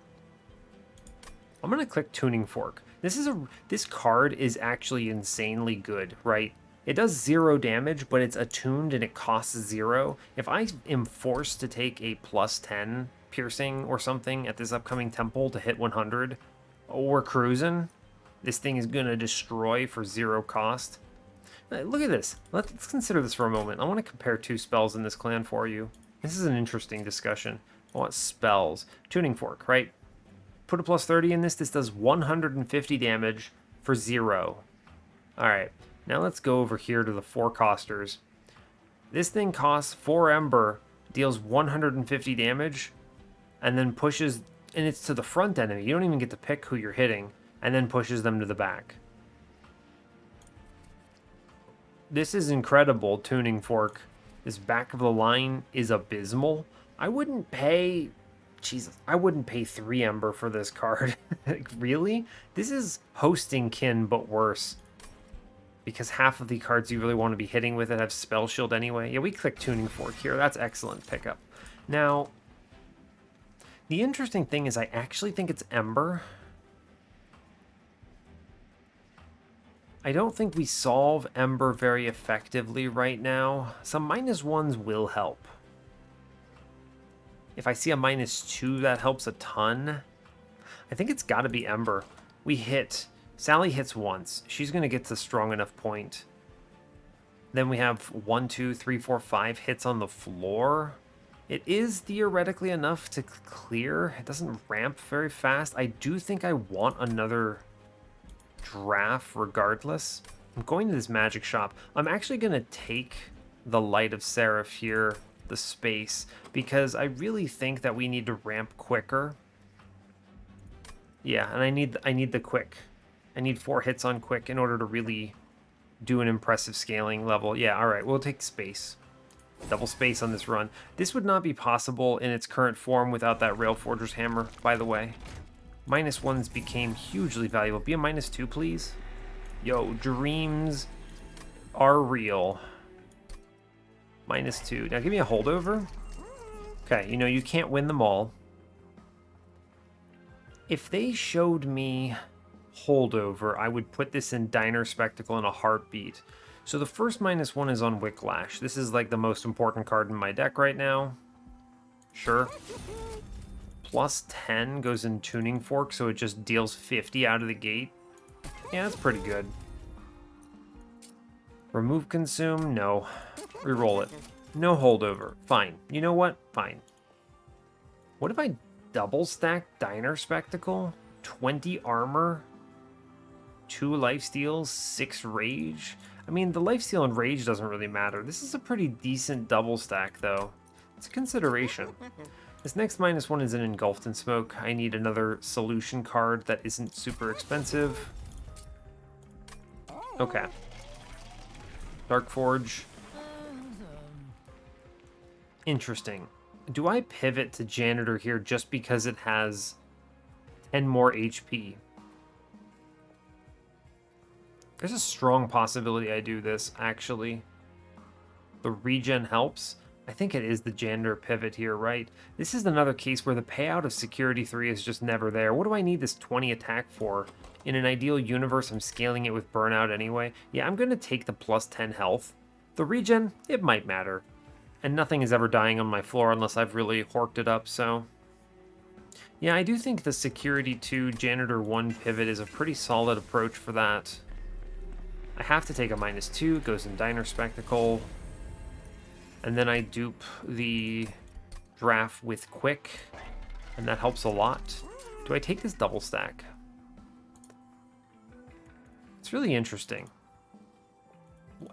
I'm going to click Tuning Fork. This card is actually insanely good, right? It does 0 damage, but it's attuned and it costs 0. If I am forced to take a +10 piercing or something at this upcoming temple to hit 100, we're cruising. This thing is going to destroy for 0 cost. Look at this. Let's consider this for a moment. I want to compare 2 spells in this clan for you. This is an interesting discussion. I want spells. Tuning Fork, right? Put a +30 in this. This does 150 damage for 0. Alright, now let's go over here to the 4 costers. This thing costs 4 Ember, deals 150 damage, and then pushes, and it's to the front enemy. You don't even get to pick who you're hitting, and then pushes them to the back. This is incredible, Tuning Fork. This back of the line is abysmal. I wouldn't pay... Jesus, I wouldn't pay 3 Ember for this card. Like, really? This is Hosting Kin, but worse. Because half of the cards you really want to be hitting with it have Spell Shield anyway. Yeah, we click Tuning Fork here. That's excellent pickup. Now, the interesting thing is I actually think it's Ember. I don't think we solve Ember very effectively right now. Some -1s will help. If I see a -2, that helps a ton. I think it's got to be Ember. We hit. Sally hits once. She's going to get to strong enough point. Then we have 1, 2, 3, 4, 5 hits on the floor. It is theoretically enough to clear. It doesn't ramp very fast. I do think I want another draft regardless. I'm going to this magic shop. I'm actually going to take the Light of Seraph here, the space, because I really think that we need to ramp quicker. Yeah, and I need the quick. I need 4 hits on quick in order to really do an impressive scaling level. Yeah, all right, we'll take space. Double space on this run. This would not be possible in its current form without that Railforger's Hammer, by the way. -1s became hugely valuable. Be a -2, please. Yo, dreams are real. -2. Now give me a holdover. Okay, you know, you can't win them all. If they showed me holdover, I would put this in Diner Spectacle in a heartbeat. So the first -1 is on Wicklash. This is like the most important card in my deck right now. Sure. +10 goes in Tuning Fork, so it just deals 50 out of the gate. Yeah, that's pretty good. Remove Consume? No. Reroll it. No holdover. Fine. You know what? Fine. What if I double stack Diner Spectacle? 20 armor? 2 lifesteals? 6 rage? I mean, the lifesteal and rage doesn't really matter. This is a pretty decent double stack, though. It's a consideration. This next -1 is an Engulfed in Smoke. I need another solution card that isn't super expensive. Okay. Dark Forge. Interesting. Do I pivot to Janitor here just because it has 10 more HP? There's a strong possibility I do this, actually. The regen helps. I think it is the Janitor pivot here, right? This is another case where the payout of Security 3 is just never there. What do I need this 20 attack for? In an ideal universe, I'm scaling it with Burnout anyway. Yeah, I'm going to take the +10 health. The regen, it might matter. And nothing is ever dying on my floor unless I've really horked it up, so... Yeah, I do think the Security 2 Janitor 1 pivot is a pretty solid approach for that. I have to take a -2, it goes in Diner Spectacle. And then I dupe the draft with Quick, and that helps a lot. Do I take this double stack? It's really interesting.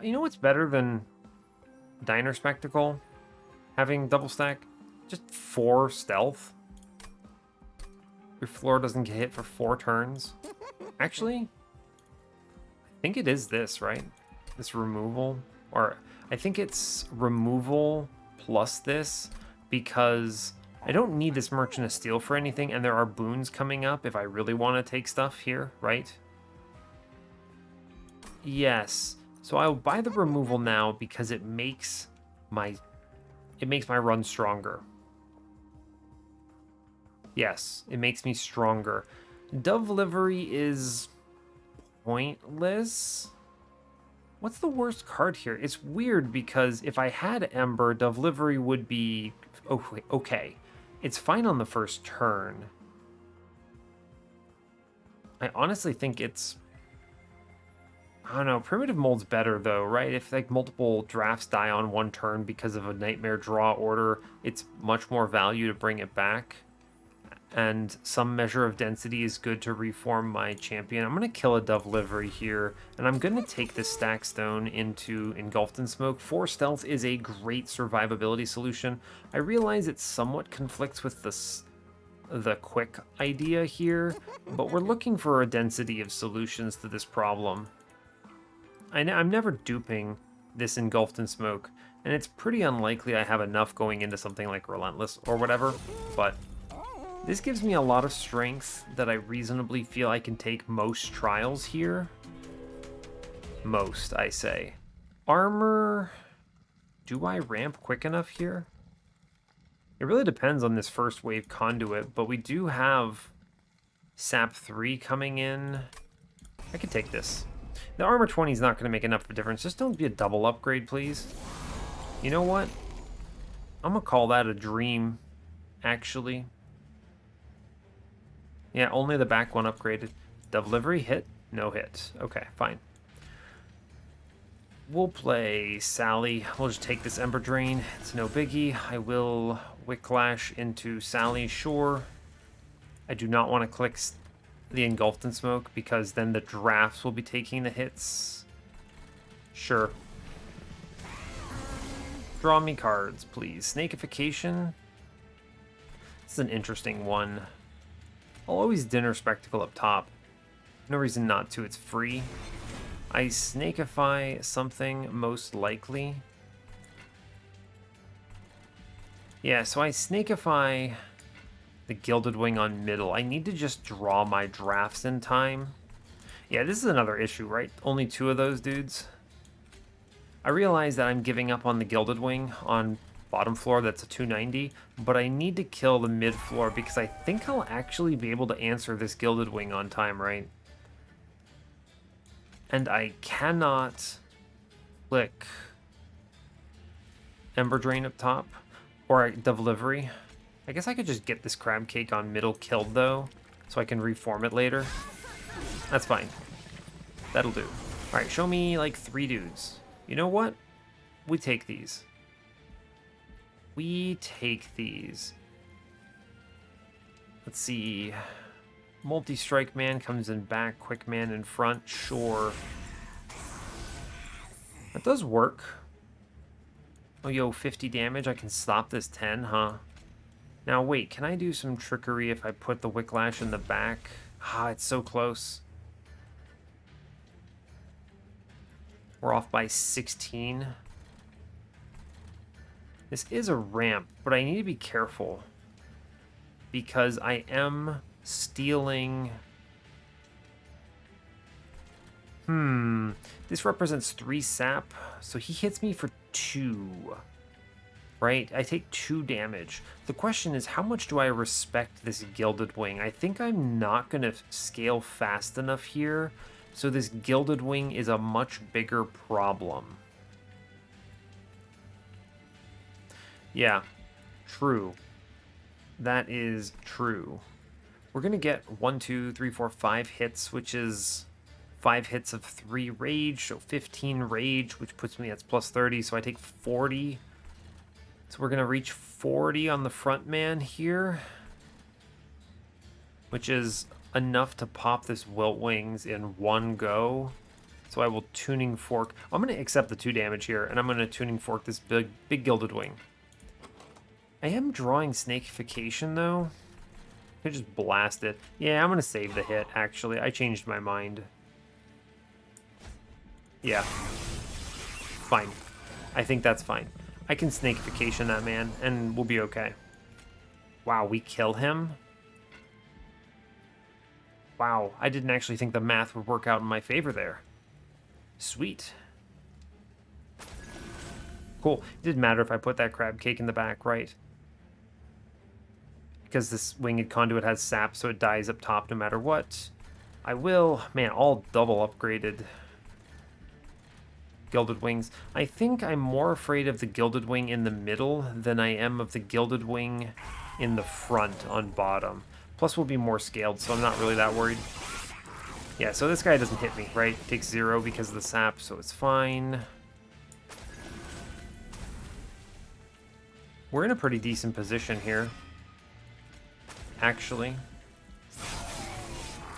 You know what's better than Diner Spectacle? Having double stack? Just 4 stealth. Your floor doesn't get hit for 4 turns. Actually, I think it is this, right? This removal. Or I think it's removal plus this, because I don't need this Merchant of Steel for anything, and there are boons coming up if I really want to take stuff here, right? Yes. So I'll buy the removal now because it makes my run stronger. Yes, it makes me stronger. Dove Livery is pointless. What's the worst card here? It's weird because if I had Ember, Dove Livery would be okay. It's fine on the first turn. I honestly think it's... I don't know, Primitive Mold's better though, right? If like multiple drafts die on one turn because of a Nightmare draw order, it's much more value to bring it back. And some measure of density is good to reform my champion. I'm going to kill a Dove Livery here, and I'm going to take this Stack Stone into Engulfed in Smoke. 4 stealth is a great survivability solution. I realize it somewhat conflicts with the quick idea here, but we're looking for a density of solutions to this problem. I'm never duping this Engulfed in Smoke, and it's pretty unlikely I have enough going into something like Relentless or whatever, but this gives me a lot of strength that I reasonably feel I can take most trials here. Most, I say. Armor... Do I ramp quick enough here? It really depends on this first wave conduit, but we do have Sap 3 coming in. I could take this. The armor 20 is not going to make enough of a difference. Just don't be a double upgrade, please. You know what? I'm going to call that a dream, actually. Yeah, only the back one upgraded. Dove Livery hit? No hit. Okay, fine. We'll play Sally. We'll just take this Ember Drain. It's no biggie. I will Wicklash into Sally, sure. I do not want to click the Engulfed in Smoke because then the drafts will be taking the hits. Sure. Draw me cards, please. Snakification. This is an interesting one. I'll always Dinner Spectacle up top. No reason not to, it's free. I Snakeify something, most likely. Yeah, so I Snakeify the Gilded Wing on middle. I need to just draw my drafts in time. Yeah, this is another issue, right? Only 2 of those dudes. I realize that I'm giving up on the Gilded Wing on bottom floor, that's a 290, but I need to kill the mid floor because I think I'll actually be able to answer this Gilded Wing on time, right? And I cannot click Ember Drain up top or Dove Livery. I guess I could just get this Crab Cake on middle killed though, so I can reform it later. That's fine. That'll do. Alright, show me like 3 dudes. You know what? We take these. We take these. Let's see. Multi-Strike Man comes in back, Quick Man in front, sure. That does work. Oh, yo, 50 damage, I can stop this 10, huh? Now, wait, can I do some trickery if I put the Wicklash in the back? Ah, it's so close. We're off by 16. This is a ramp, but I need to be careful because I am stealing... This represents 3 sap, so he hits me for 2. Right? I take 2 damage. The question is, how much do I respect this Gilded Wing? I think I'm not going to scale fast enough here, so this Gilded Wing is a much bigger problem. Yeah, true. That is true. We're going to get 1, 2, 3, 4, 5 hits, which is 5 hits of 3 rage, so 15 rage, which puts me, that's plus 30, so I take 40. So we're going to reach 40 on the front man here, which is enough to pop this Wilt Wings in one go. So I will Tuning Fork. I'm going to accept the 2 damage here, and I'm going to Tuning Fork this big Gilded Wing. I am drawing Snakification, though. I could just blast it. Yeah, I'm going to save the hit, actually. I changed my mind. Yeah. Fine. I think that's fine. I can snakification that man, and we'll be okay. Wow, we kill him? Wow, I didn't actually think the math would work out in my favor there. Sweet. Cool. It didn't matter if I put that crab cake in the back, right? Because this winged conduit has sap, so it dies up top no matter what. I will... Man, all double upgraded. Gilded wings. I think I'm more afraid of the gilded wing in the middle than I am of the gilded wing in the front on bottom. Plus we'll be more scaled, so I'm not really that worried. Yeah, so this guy doesn't hit me, right? Takes 0 because of the sap, so it's fine. We're in a pretty decent position here. Actually.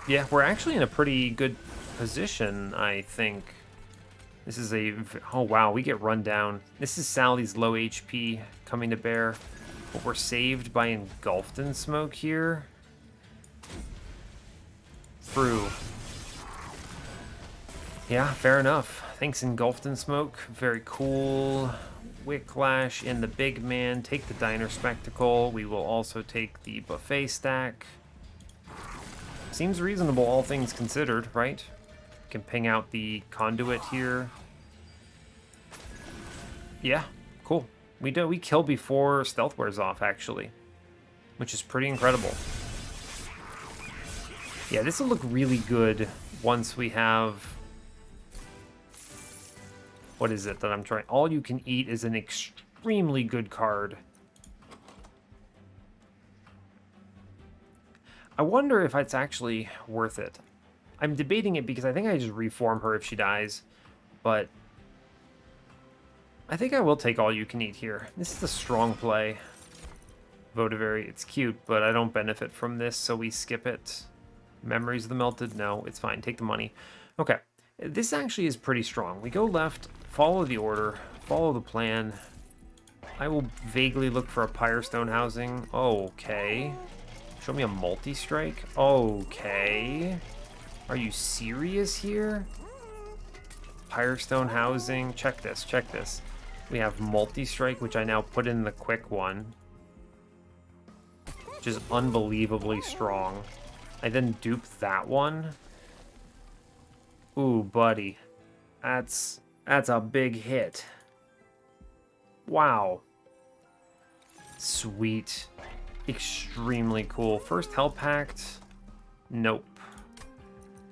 Yeah, we're actually in a pretty good position, I think. This is a... Oh, wow, we get run down. This is Sally's low HP coming to bear. But we're saved by engulfed in smoke here. True. Yeah, fair enough. Thanks, engulfed in smoke. Very cool. Wicklash in the big man. Take the diner spectacle. We will also take the buffet stack. Seems reasonable, all things considered, right? Can ping out the conduit here. Yeah, cool. We kill before stealth wears off, actually, which is pretty incredible. Yeah, this will look really good once we have... What is it that I'm trying? All you can eat is an extremely good card. I wonder if it's actually worth it. I'm debating it because I think I just reform her if she dies, but I think I will take all you can eat here. This is a strong play. Votivary, it's cute, but I don't benefit from this, so we skip it. Memories of the Melted? No, it's fine. Take the money. Okay. This actually is pretty strong. We go left, follow the order, follow the plan. I will vaguely look for a Pyrestone housing. Okay. Show me a multi-strike? Okay. Are you serious here? Pyrestone housing. Check this, check this. We have multi-strike, which I now put in the quick one. Which is unbelievably strong. I then dupe that one. Ooh, buddy. That's a big hit. Wow. Sweet. Extremely cool. First Hell Pact. Nope.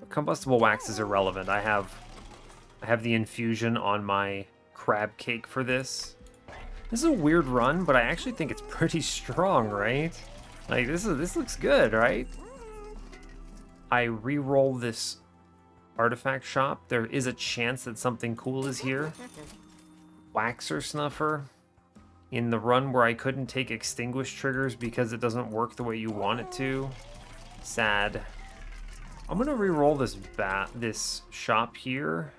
Combustible wax is irrelevant. I have the infusion on my crab cake for this. This is a weird run, but I actually think it's pretty strong, right? Like this looks good, right? I re-roll this artifact shop. There is a chance that something cool is here. Waxer Snuffer. In the run where I couldn't take extinguish triggers because it doesn't work the way you want it to. Sad. I'm gonna re-roll this shop here.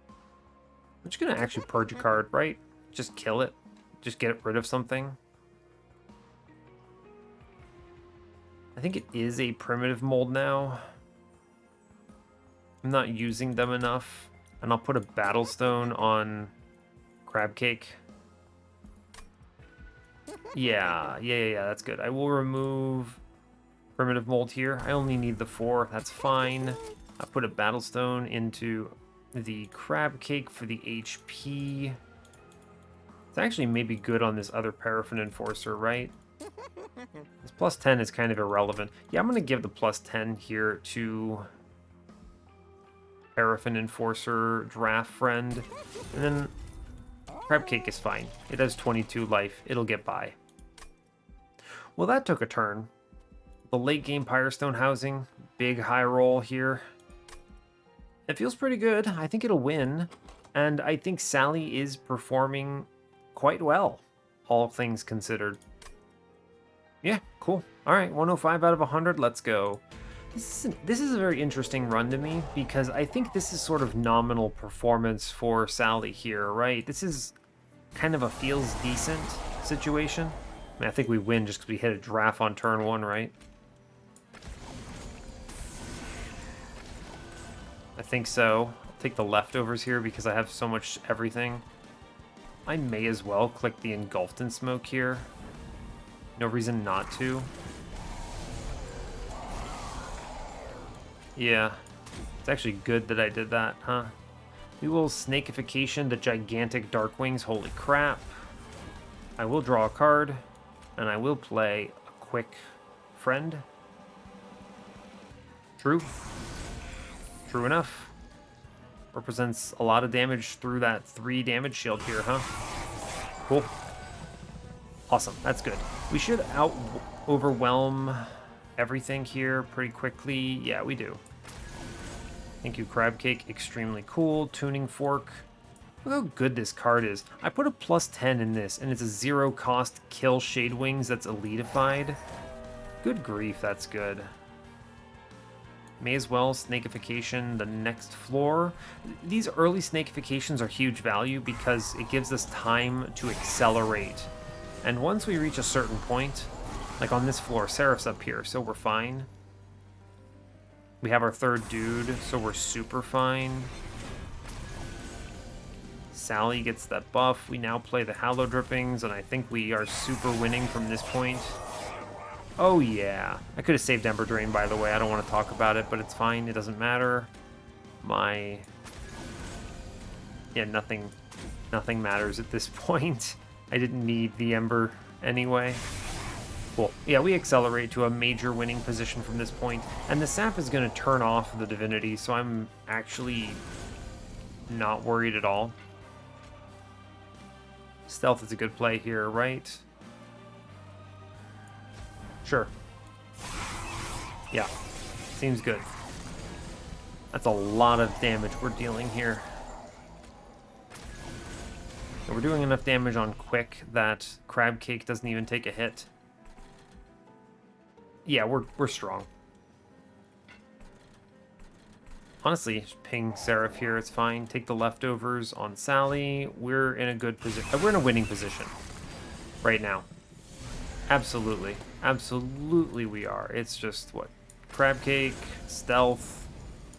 I'm just gonna actually purge a card, right? Just kill it. Just get rid of something. I think it is a primitive mold now. I'm not using them enough. And I'll put a Battlestone on Crab Cake. Yeah, that's good. I will remove primitive mold here. I only need the 4, that's fine. I put a Battlestone into the Crab Cake for the HP. It's actually maybe good on this other Paraffin Enforcer, right? This plus 10 is kind of irrelevant. Yeah, I'm going to give the plus 10 here to Paraffin Enforcer Draft Friend. And then Crab Cake is fine. It has 22 life. It'll get by. Well, that took a turn. The late game Pyrestone housing. Big high roll here. It feels pretty good. I think it'll win. And I think Sally is performing quite well, all things considered. Yeah, cool. All right, 105 out of 100. Let's go. This is a very interesting run to me because I think this is sort of nominal performance for Sally here, right? This is kind of a feels decent situation. I mean, I think we win just because we hit a draft on turn 1, right? I think so. take the leftovers here because I have so much everything. I may as well click the Engulfed in Smoke here. No reason not to. Yeah, it's actually good that I did that, huh? We will Snakification the gigantic Darkwings. Holy crap. I will draw a card, and I will play a quick friend. True. True enough. Represents a lot of damage through that 3 damage shield here, huh? Cool. Awesome, that's good. We should overwhelm everything here pretty quickly. Yeah, we do. Thank you, Crab Cake. Extremely cool. Tuning Fork. Look how good this card is. I put a +10 in this, and it's a 0 cost kill Shade Wings that's elitified. Good grief, that's good. May as well Snakification the next floor. These early Snakifications are huge value because it gives us time to accelerate. And once we reach a certain point, like on this floor, Seraph's up here, so we're fine. We have our 3rd dude, so we're super fine. Sally gets that buff. We now play the Hallow Drippings, and I think we are super winning from this point. Oh yeah. I could have saved Ember Drain, by the way. I don't want to talk about it, but it's fine. It doesn't matter. Yeah, nothing matters at this point. I didn't need the Ember anyway. Cool. Yeah, we accelerate to a major winning position from this point, and the sap is going to turn off the Divinity, so I'm actually not worried at all. Stealth is a good play here, right? Sure. Yeah, seems good. That's a lot of damage we're dealing here. So we're doing enough damage on Quick that Crab Cake doesn't even take a hit. Yeah, we're strong. Honestly, ping Seraph here, it's fine. Take the leftovers on Sally. We're in a good position. We're in a winning position right now. Absolutely. Absolutely we are. It's just, what? Crab Cake, Stealth,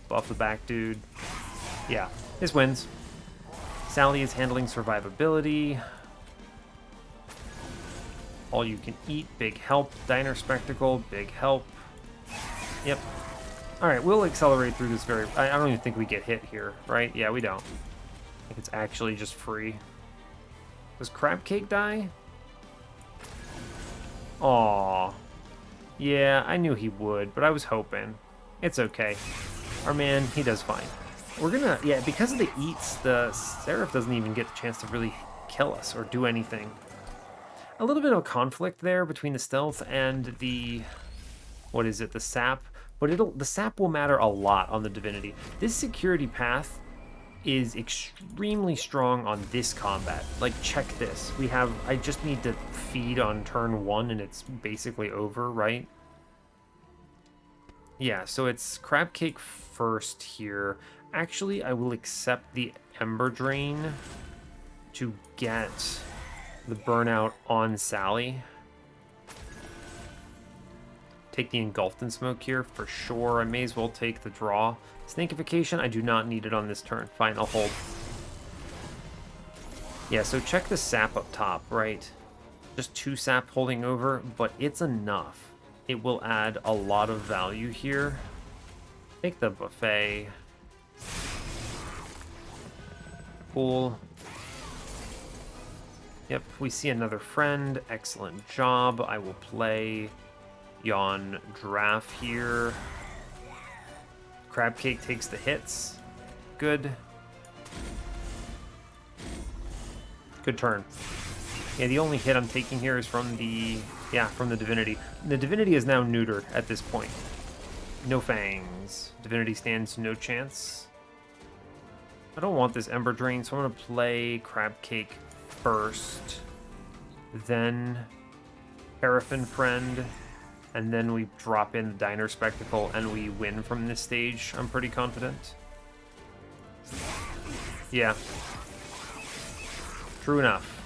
buff the back dude. Yeah, this wins. Sally is handling survivability. All you can eat, big help. Diner Spectacle, big help. Yep. Alright, we'll accelerate through this I don't even think we get hit here, right? Yeah, we don't. I think it's actually just free. Does Crab Cake die? Aww. Yeah, I knew he would, but I was hoping. It's okay. Our man, he does fine. We're gonna, yeah, because of the eats, the Seraph doesn't even get the chance to really kill us or do anything. A little bit of conflict there between the stealth and the, what is it, the sap. But the sap will matter a lot on the Divinity. This security path is extremely strong on this combat. Like, check this. I just need to feed on turn 1 and it's basically over, right? Yeah, so it's Crab Cake first here. Actually, I will accept the Ember Drain to get the burnout on Sally. Take the Engulfed in Smoke here for sure. I may as well take the draw. Snakification, I do not need it on this turn. Fine, I'll hold. Yeah, so check the sap up top, right? Just 2 sap holding over, but it's enough. It will add a lot of value here. Take the buffet. Cool. Yep, we see another friend. Excellent job. I will play Yawn Draft here. Crab Cake takes the hits. Good. Good turn. Yeah, the only hit I'm taking here is from the Divinity. The Divinity is now neutered at this point. No fangs. Divinity stands no chance. I don't want this Ember Drain, so I'm going to play Crab Cake first. Then Paraffin Friend. And then we drop in the Diner Spectacle and we win from this stage, I'm pretty confident. Yeah. True enough.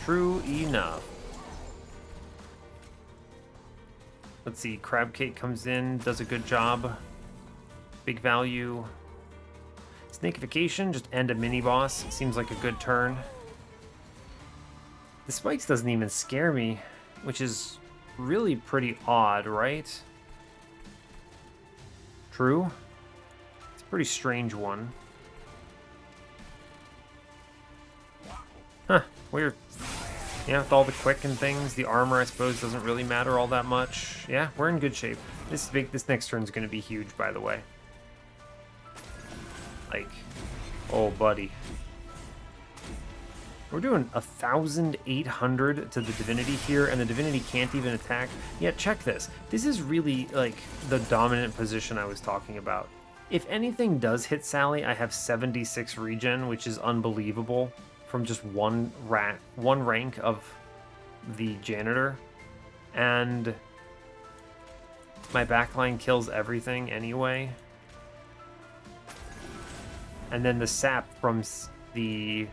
True enough. Let's see, Crab Cake comes in, does a good job. Big value. Snakification, just end a mini-boss. Seems like a good turn. The spikes doesn't even scare me, which is really pretty odd, right? True? It's a pretty strange one. Huh, weird. Yeah, with all the quick and things, the armor, I suppose, doesn't really matter all that much. Yeah, we're in good shape. This next turn is going to be huge, by the way. Like, oh, buddy. We're doing 1,800 to the Divinity here, and the Divinity can't even attack. Yeah, check this. This is really, like, the dominant position I was talking about. If anything does hit Sally, I have 76 regen, which is unbelievable from just one rank of the Janitor. And my backline kills everything anyway. And then the sap from the...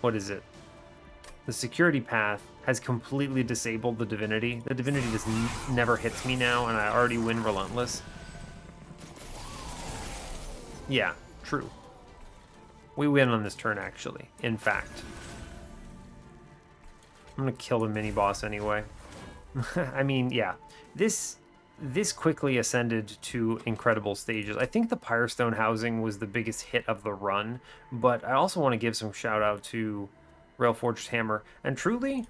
what is it? The security path has completely disabled the Divinity. The Divinity just never hits me now, and I already win Relentless. Yeah, true. We win on this turn, actually, in fact. I'm gonna kill the mini-boss anyway. I mean, yeah. This quickly ascended to incredible stages. I think the Pyrestone housing was the biggest hit of the run, but I also want to give some shout out to Railforged Hammer. And truly,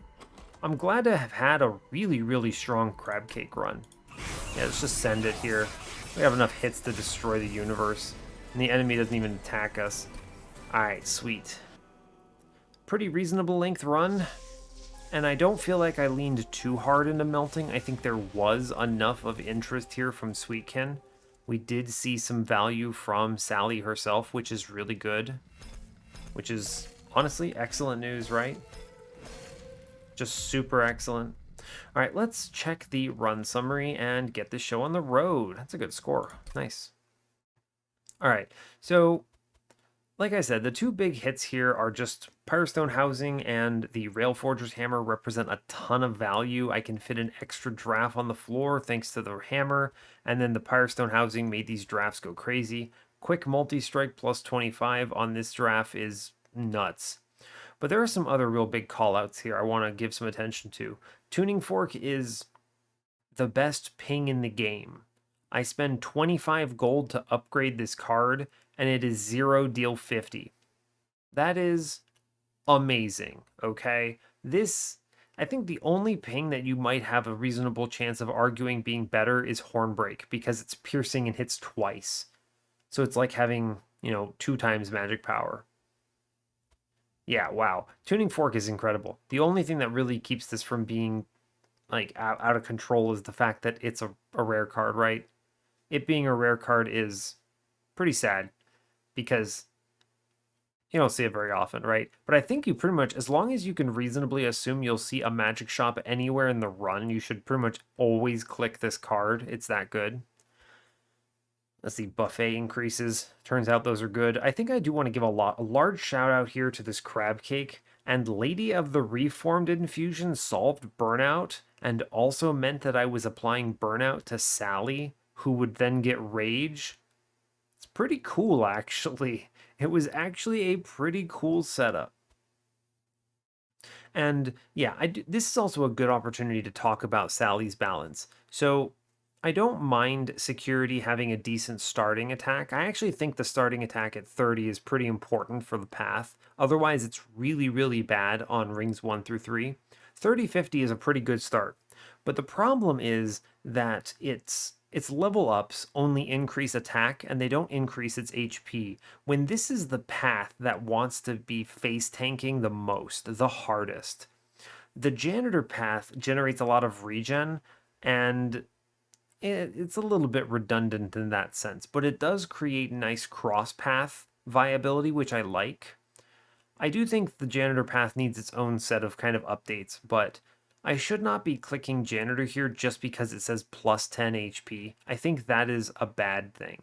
I'm glad to have had a really, really strong Crab Cake run. Yeah, let's just send it here. We have enough hits to destroy the universe, and the enemy doesn't even attack us. Alright, sweet. Pretty reasonable length run. And I don't feel like I leaned too hard into melting. I think there was enough of interest here from Sweetkin. We did see some value from Sally herself, which is really good. Which is, honestly, excellent news, right? Just super excellent. All right, let's check the run summary and get this show on the road. That's a good score. Nice. All right, so... like I said, the two big hits here are just Pyrestone Housing and the Railforger's Hammer represent a ton of value. I can fit an extra draft on the floor thanks to the hammer, and then the Pyrestone Housing made these drafts go crazy. Quick multi-strike plus 25 on this draft is nuts. But there are some other real big callouts here I want to give some attention to. Tuning Fork is the best ping in the game. I spend 25 gold to upgrade this card, and it is 0 deal 50. That is amazing, okay? I think the only ping that you might have a reasonable chance of arguing being better is Hornbreak, because it's piercing and hits twice. So it's like having, 2 times magic power. Yeah, wow. Tuning Fork is incredible. The only thing that really keeps this from being, like, out of control is the fact that it's a rare card, right? It being a rare card is pretty sad, because you don't see it very often, right? But I think you pretty much, as long as you can reasonably assume you'll see a magic shop anywhere in the run, you should pretty much always click this card. It's that good. Let's see, buffet increases. Turns out those are good. I think I do want to give a large shout out here to this crab cake. And Lady of the Reformed infusion solved burnout, and also meant that I was applying burnout to Sally, who would then get rage. It's pretty cool, actually. It was actually a pretty cool setup. And yeah, this is also a good opportunity to talk about Sally's balance. So I don't mind security having a decent starting attack. I actually think the starting attack at 30 is pretty important for the path. Otherwise, it's really, really bad on rings 1 through 3. 30-50 is a pretty good start. But the problem is that its level ups only increase attack and they don't increase its HP. When this is the path that wants to be face tanking the most, the hardest. The janitor path generates a lot of regen, and it's a little bit redundant in that sense, but it does create nice cross path viability, which I like. I do think the janitor path needs its own set of kind of updates, but I should not be clicking janitor here just because it says plus 10 HP. I think that is a bad thing.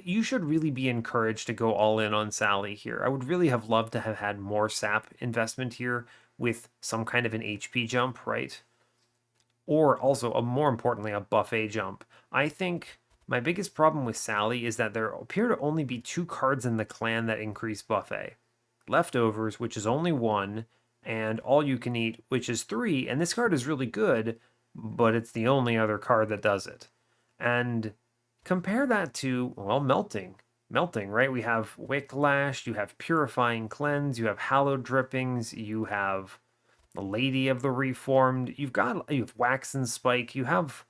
You should really be encouraged to go all in on Sally here. I would really have loved to have had more sap investment here with some kind of an HP jump, right? Or also, more importantly, a buffet jump. I think My biggest problem with Sally is that there appear to only be 2 cards in the clan that increase buffet. Leftovers, which is only 1, and All You Can Eat, which is 3, and this card is really good, but it's the only other card that does it. And compare that to, well, Melting. Melting, right? We have Wicklash, you have Purifying Cleanse, you have Hallowed Drippings, you have the Lady of the Reformed, you have Wax and Spike, you have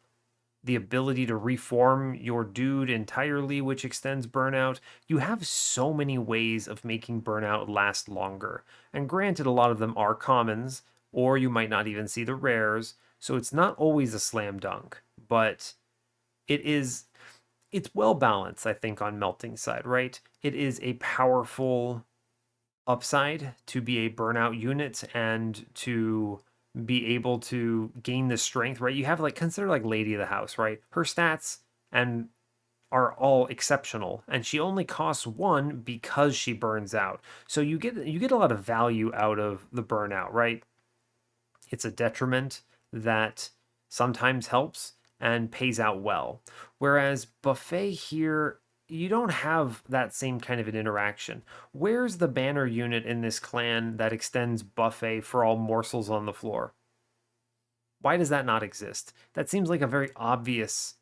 the ability to reform your dude entirely, which extends burnout. You have so many ways of making burnout last longer. And granted, a lot of them are commons, or you might not even see the rares, so it's not always a slam dunk. But it is it's well balanced, I think, on Melting side, right? It is a powerful upside to be a burnout unit and to be able to gain the strength, right? You have like consider like Lady of the House, right? Her stats and are all exceptional, and she only costs 1 because she burns out. So you get a lot of value out of the burnout, right? It's a detriment that sometimes helps and pays out well. Whereas Buffet here, you don't have that same kind of an interaction. Where's the banner unit in this clan that extends Buffet for all morsels on the floor? Why does that not exist? That seems like a very obvious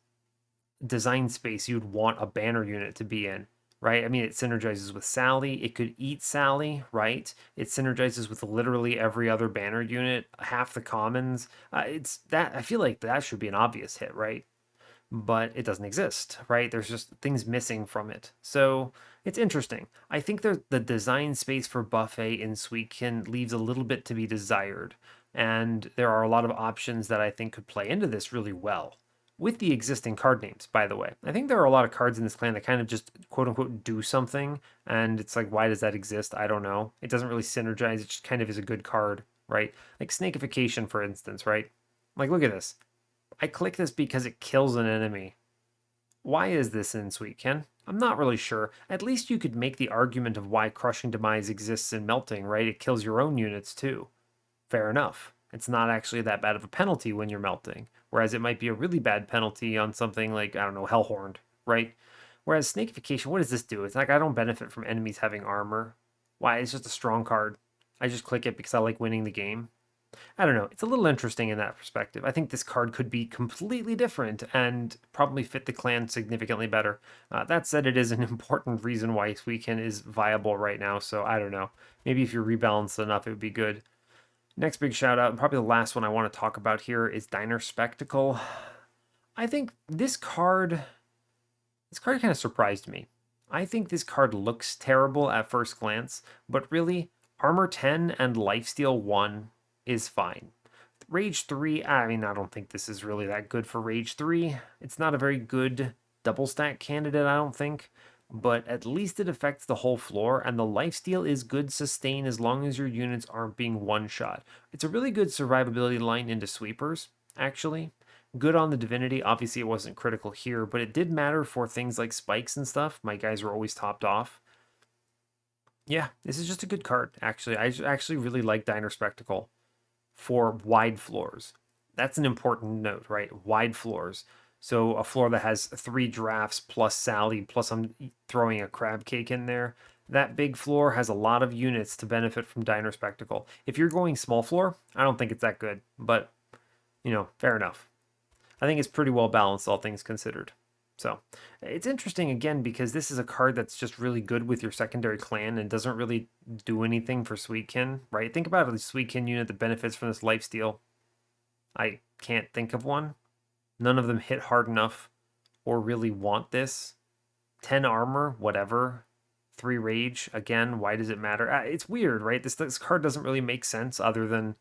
design space you'd want a banner unit to be in, right? I mean, it synergizes with Sally. It could eat Sally, right? It synergizes with literally every other banner unit, half the commons. It's that I feel like that should be an obvious hit, right? But it doesn't exist, right? There's just things missing from it. So it's interesting. I think the design space for Buffet in Sweetkin leaves a little bit to be desired. And there are a lot of options that I think could play into this really well with the existing card names, by the way. I think there are a lot of cards in this clan that kind of just quote unquote do something. And it's like, why does that exist? I don't know. It doesn't really synergize. It just kind of is a good card, right? Like Snakification, for instance, right? Like, look at this. I click this because it kills an enemy. Why is this in Sweetkin? I'm not really sure. At least you could make the argument of why Crushing Demise exists in Melting, right? It kills your own units too. Fair enough. It's not actually that bad of a penalty when you're melting, whereas it might be a really bad penalty on something like, I don't know, Hellhorned, right? Whereas Snakification, what does this do? It's like I don't benefit from enemies having armor. Why? It's just a strong card. I just click it because I like winning the game. I don't know. It's a little interesting in that perspective. I think this card could be completely different and probably fit the clan significantly better. That said, it is an important reason why Sweetkin is viable right now, so I don't know. Maybe if you're rebalanced enough, it would be good. Next big shout out, and probably the last one I want to talk about here, is Diner Spectacle. I think this card kind of surprised me. I think this card looks terrible at first glance, but really, Armor 10 and Lifesteal 1 is fine. Rage 3, I mean, I don't think this is really that good for Rage 3. It's not a very good double stack candidate, I don't think, but at least it affects the whole floor, and the lifesteal is good sustain as long as your units aren't being one shot. It's a really good survivability line into sweepers, actually. Good on the Divinity. Obviously, it wasn't critical here, but it did matter for things like spikes and stuff. My guys were always topped off. Yeah, this is just a good card, actually. I actually really like Diner Spectacle for wide floors. That's an important note, right? Wide floors. So a floor that has 3 drafts plus Sally, plus I'm throwing a crab cake in there. That big floor has a lot of units to benefit from Diner Spectacle. If you're going small floor, I don't think it's that good, but fair enough. I think it's pretty well balanced, all things considered. So it's interesting again because this is a card that's just really good with your secondary clan and doesn't really do anything for Sweetkin, right? Think about a Sweetkin unit that benefits from this lifesteal. I can't think of one. None of them hit hard enough or really want this. 10 armor, whatever. 3 rage, again, why does it matter? It's weird, right? This card doesn't really make sense other than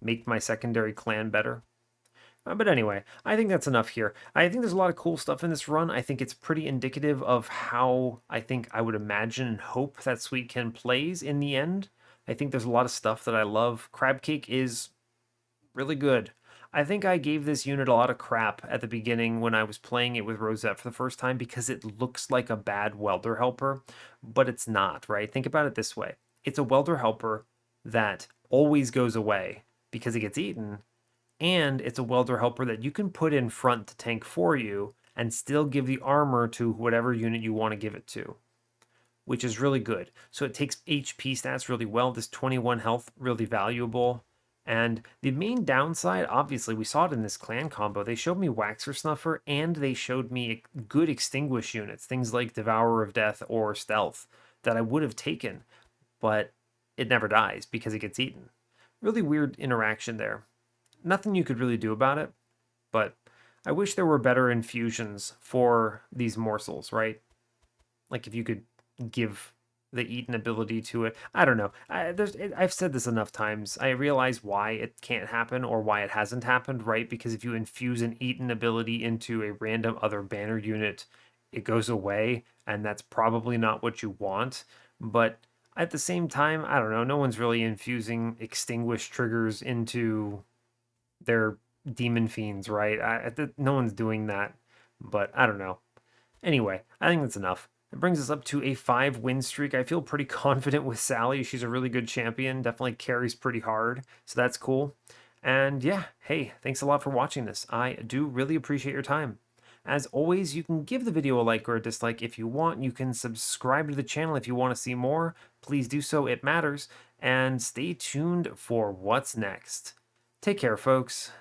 make my secondary clan better. But anyway, I think that's enough here. I think there's a lot of cool stuff in this run. I think it's pretty indicative of how I think I would imagine and hope that Sweetkin plays in the end. I think there's a lot of stuff that I love. Crab Cake is really good. I think I gave this unit a lot of crap at the beginning when I was playing it with Rosette for the first time because it looks like a bad welder helper, but it's not, right? Think about it this way. It's a welder helper that always goes away because it gets eaten, and it's a welder helper that you can put in front to tank for you and still give the armor to whatever unit you want to give it to, which is really good. So it takes HP stats really well. This 21 health, really valuable. And the main downside, obviously, we saw it in this clan combo. They showed me Waxer Snuffer and they showed me good Extinguish units, things like Devourer of Death or Stealth, that I would have taken, but it never dies because it gets eaten. Really weird interaction there. Nothing you could really do about it, but I wish there were better infusions for these morsels, right? Like if you could give the eaten ability to it. I don't know. I've said this enough times. I realize why it can't happen or why it hasn't happened, right? Because if you infuse an eaten ability into a random other banner unit, it goes away, and that's probably not what you want. But at the same time, I don't know. No one's really infusing extinguish triggers into their demon fiends, right? No one's doing that, but I don't know. Anyway, I think that's enough. It brings us up to a 5-win streak. I feel pretty confident with Sally. She's a really good champion, definitely carries pretty hard, so that's cool. And yeah, hey, thanks a lot for watching this. I do really appreciate your time. As always, you can give the video a like or a dislike if you want. You can subscribe to the channel if you want to see more. Please do so, it matters. And stay tuned for what's next. Take care, folks.